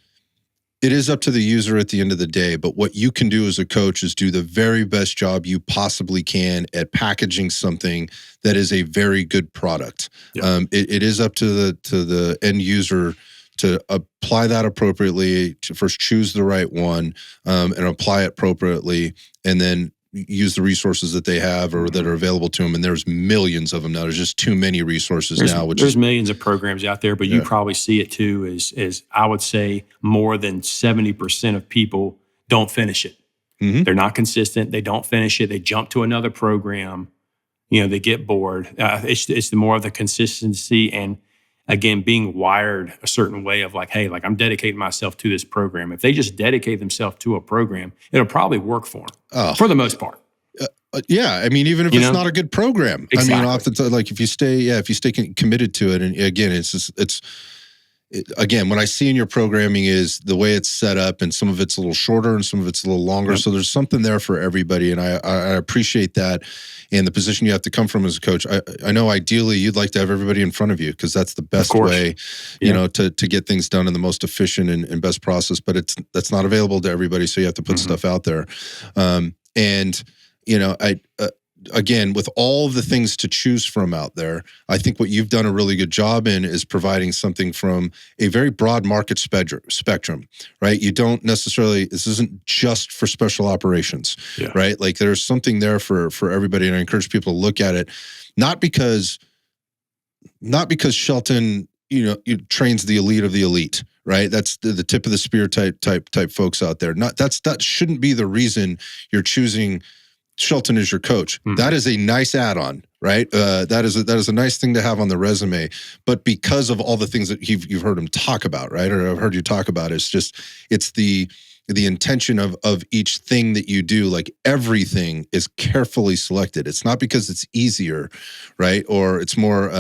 it is up to the user at the end of the day, but what you can do as a coach is do the very best job you possibly can at packaging something that is a very good product. Yeah. It is up to the end user to apply that appropriately, to first choose the right one and apply it appropriately, and then use the resources that they have or that are available to them. And there's millions of them now. There's just too many resources now. There's millions of programs out there, but you probably see it too, is I would say more than 70% of people don't finish it. Mm-hmm. They're not consistent. They don't finish it. They jump to another program. They get bored. It's more of the consistency and, again, being wired a certain way of like, hey, like I'm dedicating myself to this program. If they just dedicate themselves to a program, it'll probably work for them for the most part. Yeah, I mean, even if it's not a good program, exactly. I mean, often like if you stay committed to it, and again, again, what I see in your programming is the way it's set up, and some of it's a little shorter and some of it's a little longer. Yep. So there's something there for everybody, and I appreciate that. And the position you have to come from as a coach, I know ideally you'd like to have everybody in front of you because that's the best way, to get things done in the most efficient and best process. But that's not available to everybody, so you have to put stuff out there. Again, with all of the things to choose from out there, I think what you've done a really good job in is providing something from a very broad market spectrum, right? You don't necessarily, this isn't just for special operations, right? Like there's something there for everybody, and I encourage people to look at it, not because Shelton, trains the elite of the elite, right? That's the tip of the spear type folks out there. That shouldn't be the reason you're choosing Shelton is your coach. Mm-hmm. That is a nice add-on, right? That is a nice thing to have on the resume. But because of all the things that you've heard him talk about, right? Or I've heard you talk about, it's the intention of each thing that you do. Like everything is carefully selected. It's not because it's easier, right? Or it's more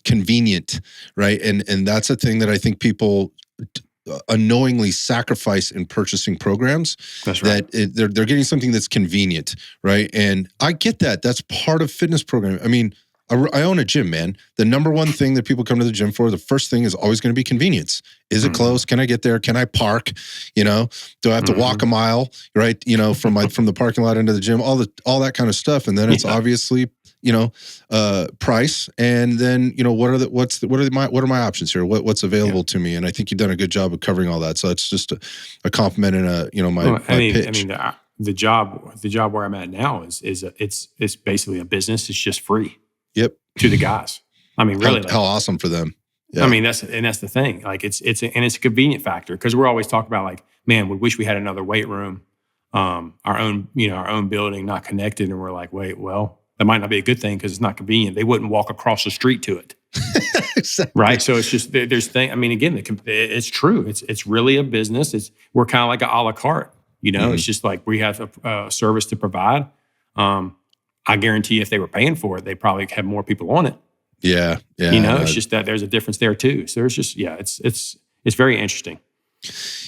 convenient, right? And that's a thing that I think people unknowingly sacrifice in purchasing programs. That's right. That they're getting something that's convenient, right? And I get that. That's part of fitness programming. I mean, I own a gym, man. The number one thing that people come to the gym for, the first thing is always going to be convenience. Is it close? Can I get there? Can I park? Do I have to walk a mile, right? From the parking lot into the gym, all that kind of stuff. And then it's obviously, price. And then, what are my options here? What's available to me? And I think you've done a good job of covering all that. So it's just a compliment and my pitch. The job where I'm at now is it's basically a business. It's just free. Yep. To the guys. I mean, really. How awesome for them. Yeah. I mean, that's the thing. Like it's a convenient factor because we're always talking about like, man, we wish we had another weight room, our own building, not connected. And we're like, wait, well, that might not be a good thing because it's not convenient. They wouldn't walk across the street to it. Exactly. Right. So it's just, there's things, I mean, again, it's true. It's really a business. We're kind of like a la carte, It's just like we have a service to provide. I guarantee if they were paying for it, they probably have more people on it. Yeah. It's just that there's a difference there too. So there's just, it's very interesting.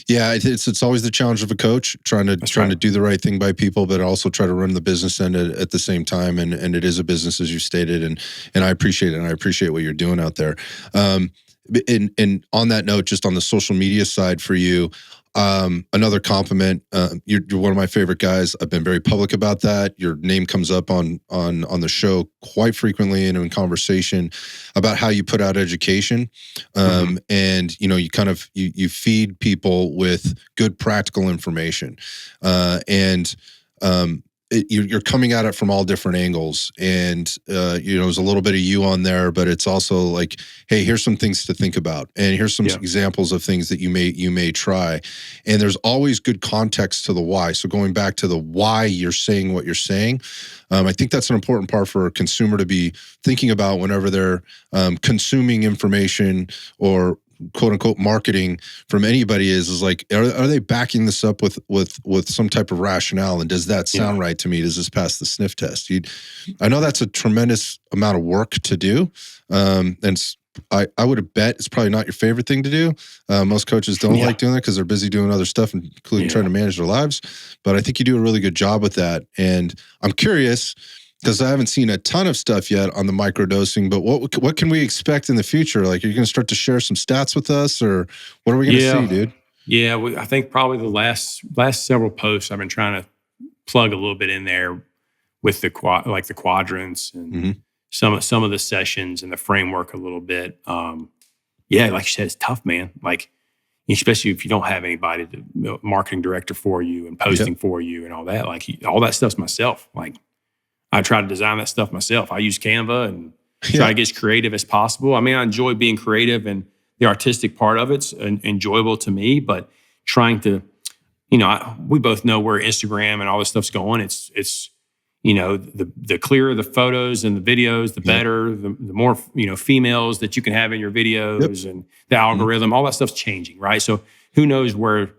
Yeah, it's always the challenge of a coach trying to do the right thing by people, but also try to run the business end at the same time. And it is a business, as you stated, and I appreciate it. And I appreciate what you're doing out there. And on that note, just on the social media side for you, another compliment. You're one of my favorite guys. I've been very public about that. Your name comes up on the show quite frequently and in conversation about how you put out education. And you kind of you feed people with good practical information. You're coming at it from all different angles, and there's a little bit of you on there, but it's also like, hey, here's some things to think about, and here's some examples of things that you may try, and there's always good context to the why. So going back to the why you're saying what you're saying, I think that's an important part for a consumer to be thinking about whenever they're consuming information or quote unquote marketing from anybody is like, are they backing this up with some type of rationale? And does that sound right to me? Does this pass the sniff test? I know that's a tremendous amount of work to do. And I would have bet it's probably not your favorite thing to do. Most coaches don't like doing that because they're busy doing other stuff, including trying to manage their lives. But I think you do a really good job with that. And I'm curious, because I haven't seen a ton of stuff yet on the microdosing, but what can we expect in the future? Like, are you going to start to share some stats with us, or what are we going to see, dude? Yeah, I think probably the last several posts I've been trying to plug a little bit in there with the quadrants and some of the sessions and the framework a little bit. Like you said, it's tough, man. Like, especially if you don't have anybody, marketing director for you and posting for you and all that. Like, all that stuff's myself. Like, I try to design that stuff myself. I use Canva and try to get as creative as possible. I mean, I enjoy being creative, and the artistic part of it's enjoyable to me, but trying to, we both know where Instagram and all this stuff's going. It's the clearer the photos and the videos, the better, the more, females that you can have in your videos and the algorithm, all that stuff's changing, right? So who knows where,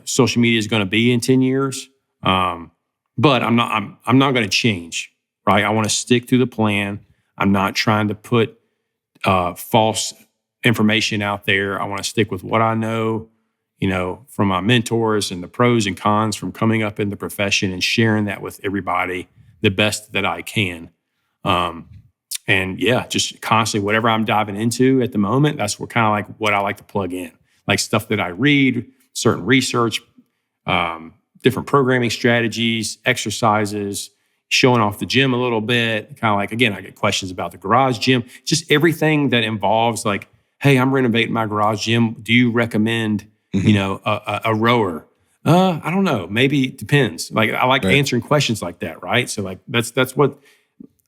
social media is going to be in 10 years. But I'm not going to change, right? I want to stick to the plan. I'm not trying to put false information out there. I want to stick with what I know, from my mentors and the pros and cons from coming up in the profession and sharing that with everybody the best that I can. Just constantly whatever I'm diving into at the moment, that's kind of like what I like to plug in, like stuff that I read, certain research, different programming strategies, exercises, showing off the gym a little bit. Kind of like, again, I get questions about the garage gym, just everything that involves like, hey, I'm renovating my garage gym. Do you recommend, a rower? I don't know. Maybe it depends. Like, I like answering questions like that, right? So like, that's what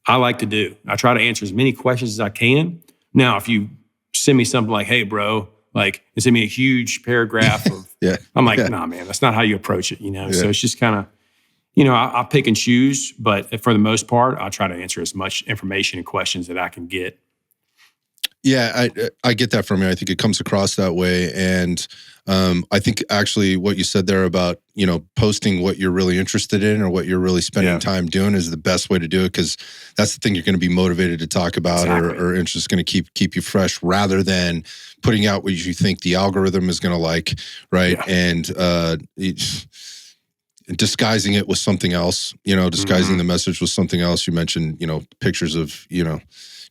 I like to do. I try to answer as many questions as I can. Now, if you send me something like, hey, bro, like, and send me a huge paragraph of, I'm like, nah, man, that's not how you approach it, So it's just kind of, I pick and choose, but for the most part, I try to answer as much information and questions that I can get. Yeah, I get that from you. I think it comes across that way. And I think actually what you said there about, posting what you're really interested in or what you're really spending time doing is the best way to do it, because that's the thing you're going to be motivated to talk about, or it's just going to keep you fresh, rather than putting out what you think the algorithm is going to like, right? And disguising it with something else, disguising the message with something else. You mentioned, pictures of,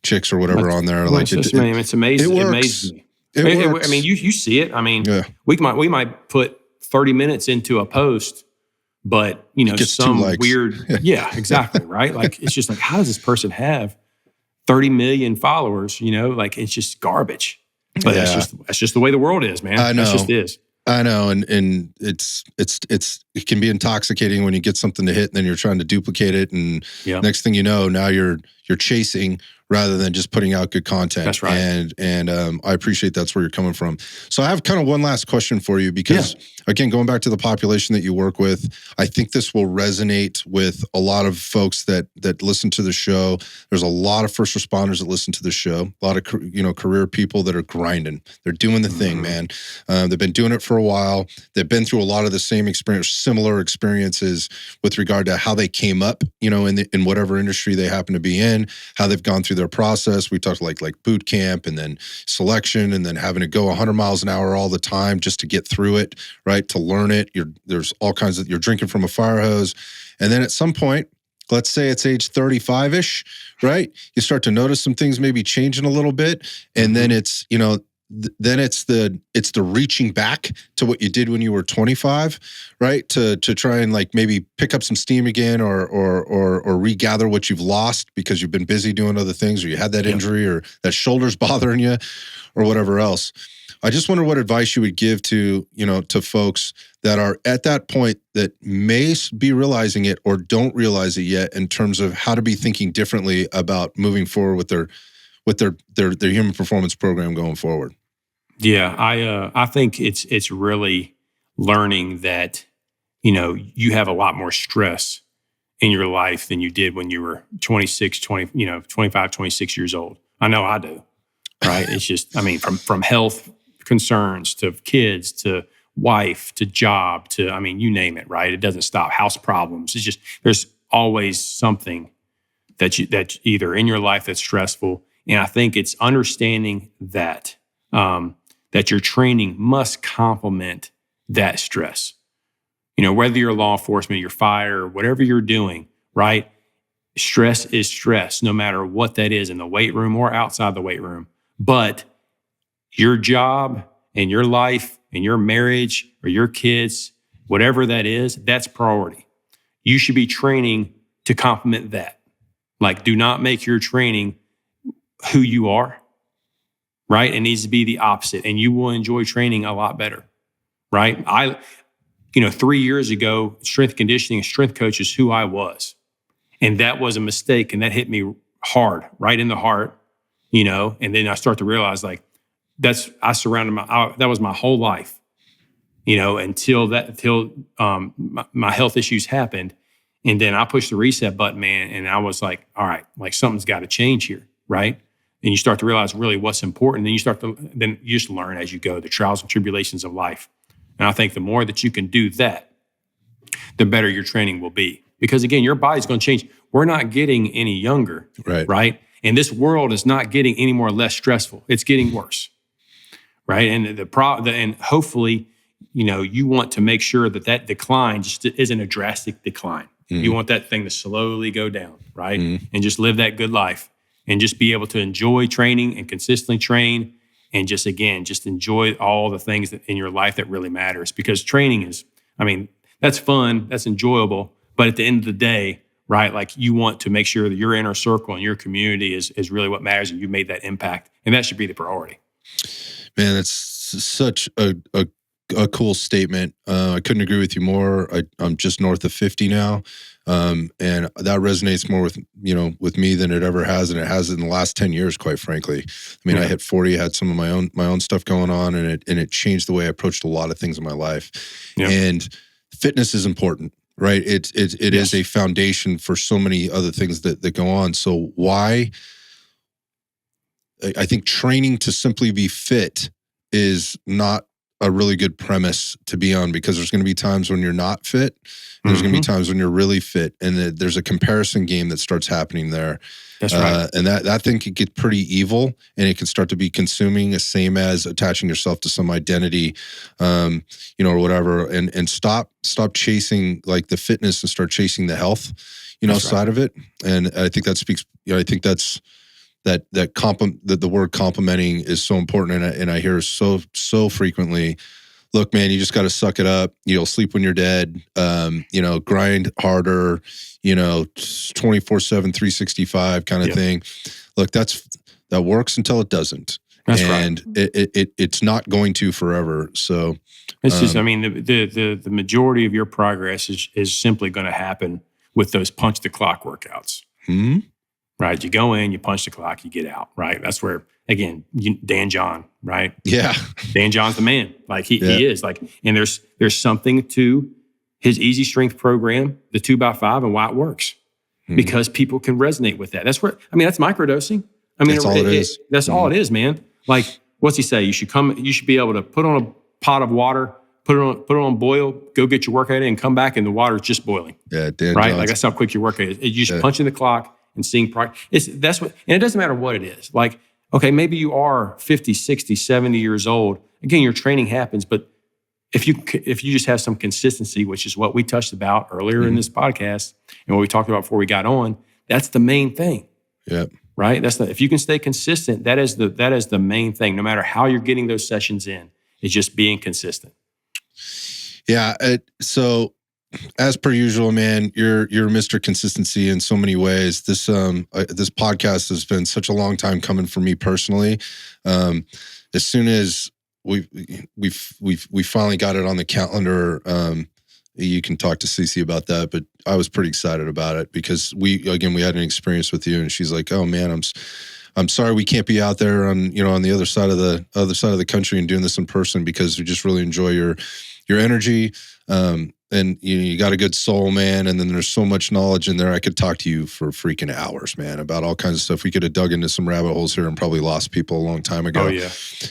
chicks or whatever on there. Like, it's amazing. It amazes me. It works. I mean, you see it. I mean, we might put 30 minutes into a post, but some weird, exactly. Right. Like, it's just like, how does this person have 30 million followers? Like, it's just garbage, but that's just the way the world is, man. I know. That just is. I know. And it can be intoxicating when you get something to hit and then you're trying to duplicate it. And next thing you know, now you're chasing rather than just putting out good content. That's right. And I appreciate that's where you're coming from. So I have kind of one last question for you, because again, going back to the population that you work with, I think this will resonate with a lot of folks that listen to the show. There's a lot of first responders that listen to the show, a lot of, career people that are grinding. They're doing the thing, man. They've been doing it for a while. They've been through a lot of the same similar experiences with regard to how they came up, in whatever industry they happen to be in, how they've gone through their their process. We talked like Bootcamp and then selection and then having to go 100 miles an hour all the time just to get through it, right? To learn it. There's all kinds of, you're drinking from a fire hose. And then at some point, let's say it's age 35-ish, right? You start to notice some things maybe changing a little bit. And then it's, then it's the reaching back to what you did when you were 25, right? To try and like maybe pick up some steam again or regather what you've lost because you've been busy doing other things, or you had that injury, or that shoulder's bothering you, or whatever else. I just wonder what advice you would give to folks that are at that point that may be realizing it or don't realize it yet, in terms of how to be thinking differently about moving forward with their human performance program going forward. Yeah, I think it's really learning that, you have a lot more stress in your life than you did when you were 25, 26 years old. I know I do, right? It's just, from health concerns to kids to wife to job to, you name it, right? It doesn't stop. House problems. It's just, there's always something that either in your life that's stressful. And I think it's understanding that, that your training must complement that stress. Whether you're law enforcement, you're fire, or whatever you're doing, right? Stress is stress, no matter what that is, in the weight room or outside the weight room. But your job and your life and your marriage or your kids, whatever that is, that's priority. You should be training to complement that. Like, do not make your training who you are, right? It needs to be the opposite, and you will enjoy training a lot better, right? 3 years ago, strength conditioning and strength coach is who I was. And that was a mistake, and that hit me hard, right in the heart, and then I start to realize like, that was my whole life, until my health issues happened. And then I pushed the reset button, man. And I was like, all right, like something's got to change here. Right. And you start to realize really what's important. Then you just learn as you go, the trials and tribulations of life. And I think the more that you can do that, the better your training will be. Because again, your body's going to change. We're not getting any younger. Right. And this world is not getting any more or less stressful. It's getting worse. Right. And and hopefully, you want to make sure that decline just isn't a drastic decline. Mm-hmm. You want that thing to slowly go down, right? Mm-hmm. And just live that good life and just be able to enjoy training and consistently train, and just enjoy all the things that in your life that really matters. Because training is, that's fun, that's enjoyable, but at the end of the day, right, like you want to make sure that your inner circle and your community is really what matters, and you made that impact, and that should be the priority. Man, that's such a cool statement. I couldn't agree with you more. I'm just north of 50 now. And that resonates more with me than it ever has. And it has in the last 10 years, quite frankly. I hit 40, had some of my own stuff going on, and it changed the way I approached a lot of things in my life. Yeah. And fitness is important, right? It is a foundation for so many other things that go on. So why? I think training to simply be fit is not a really good premise to be on, because there's going to be times when you're not fit. There's going to be times when you're really fit, and there's a comparison game that starts happening there. That's right. And that thing could get pretty evil, and it can start to be consuming, the same as attaching yourself to some identity, or whatever. And stop chasing like the fitness and start chasing the health, side of it. And I think that speaks. I think that's. That the word complimenting is so important, and I hear so frequently. Look, man, you just got to suck it up. You'll sleep when you're dead. Grind harder. 24/7, 365 kind of thing. Look, that works until it doesn't. That's and right. It's not going to forever. So it's just, the majority of your progress is simply going to happen with those punch the clock workouts. Hmm. Right, you go in, you punch the clock, you get out. Right, that's where again, Dan John. Right, yeah, Dan John's the man. Like he is like, and there's something to his easy strength program, the 2x5, and why it works, because people can resonate with that. That's where that's microdosing. That's all it is. That's all it is, man. Like, what's he say? You should be able to put on a pot of water, put it on boil, go get your workout in, and come back, and the water's just boiling. Yeah, Dan right. John's. Like that's how quick your workout is. You just punch in the clock. and seeing progress. And it doesn't matter what it is. Like, okay, maybe you are 50, 60, 70 years old. Again, your training happens, but if you just have some consistency, which is what we touched about earlier in this podcast and what we talked about before we got on, that's the main thing. Yeah. Right? If you can stay consistent, that is the main thing. No matter how you're getting those sessions in, it's just being consistent. Yeah. So as per usual, man, you're Mr. Consistency in so many ways. This podcast has been such a long time coming for me personally. As soon as we finally got it on the calendar, you can talk to Cece about that, but I was pretty excited about it because we had an experience with you, and she's like, "Oh man, I'm sorry we can't be out there on the other side of the country and doing this in person because we just really enjoy your energy, and you got a good soul, man. And then there's so much knowledge in there. I could talk to you for freaking hours, man, about all kinds of stuff. We could have dug into some rabbit holes here and probably lost people a long time ago. Oh yeah,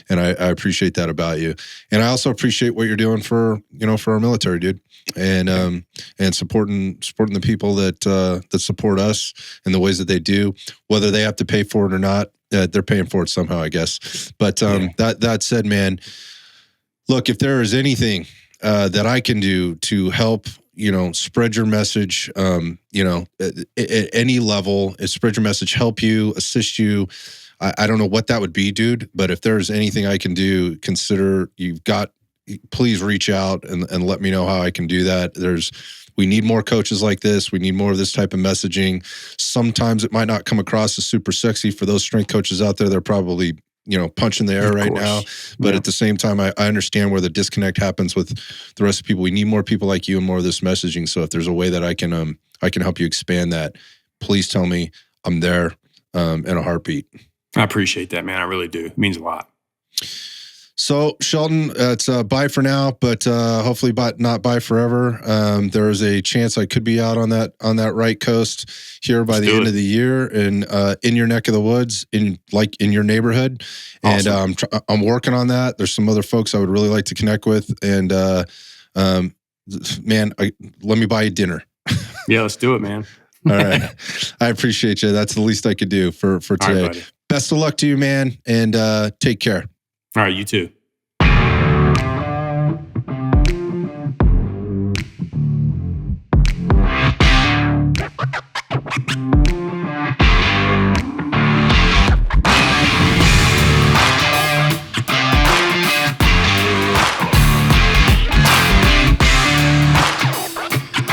and I appreciate that about you, and I also appreciate what you're doing for our military, dude, and supporting the people that support us in the ways that they do, whether they have to pay for it or not. They're paying for it somehow, I guess. But that said, man, look, if there is anything that I can do to help, spread your message, at any level, spread your message, help you, assist you. I don't know what that would be, dude, but if there's anything I can do, please reach out and let me know how I can do that. We need more coaches like this. We need more of this type of messaging. Sometimes it might not come across as super sexy for those strength coaches out there. They're probably punching the air right now. But at the same time, I understand where the disconnect happens with the rest of people. We need more people like you and more of this messaging. So if there's a way that I can help you expand that, please tell me. I'm there in a heartbeat. I appreciate that, man. I really do. It means a lot. So Shelton, it's bye for now, but hopefully not bye forever. There is a chance I could be out on that right coast here by the end of the year, and in your neck of the woods, in your neighborhood. Awesome. And I'm working on that. There's some other folks I would really like to connect with, and man, let me buy you dinner. Yeah, let's do it, man. All right, I appreciate you. That's the least I could do for today. Right, best of luck to you, man, and take care. All right, you too.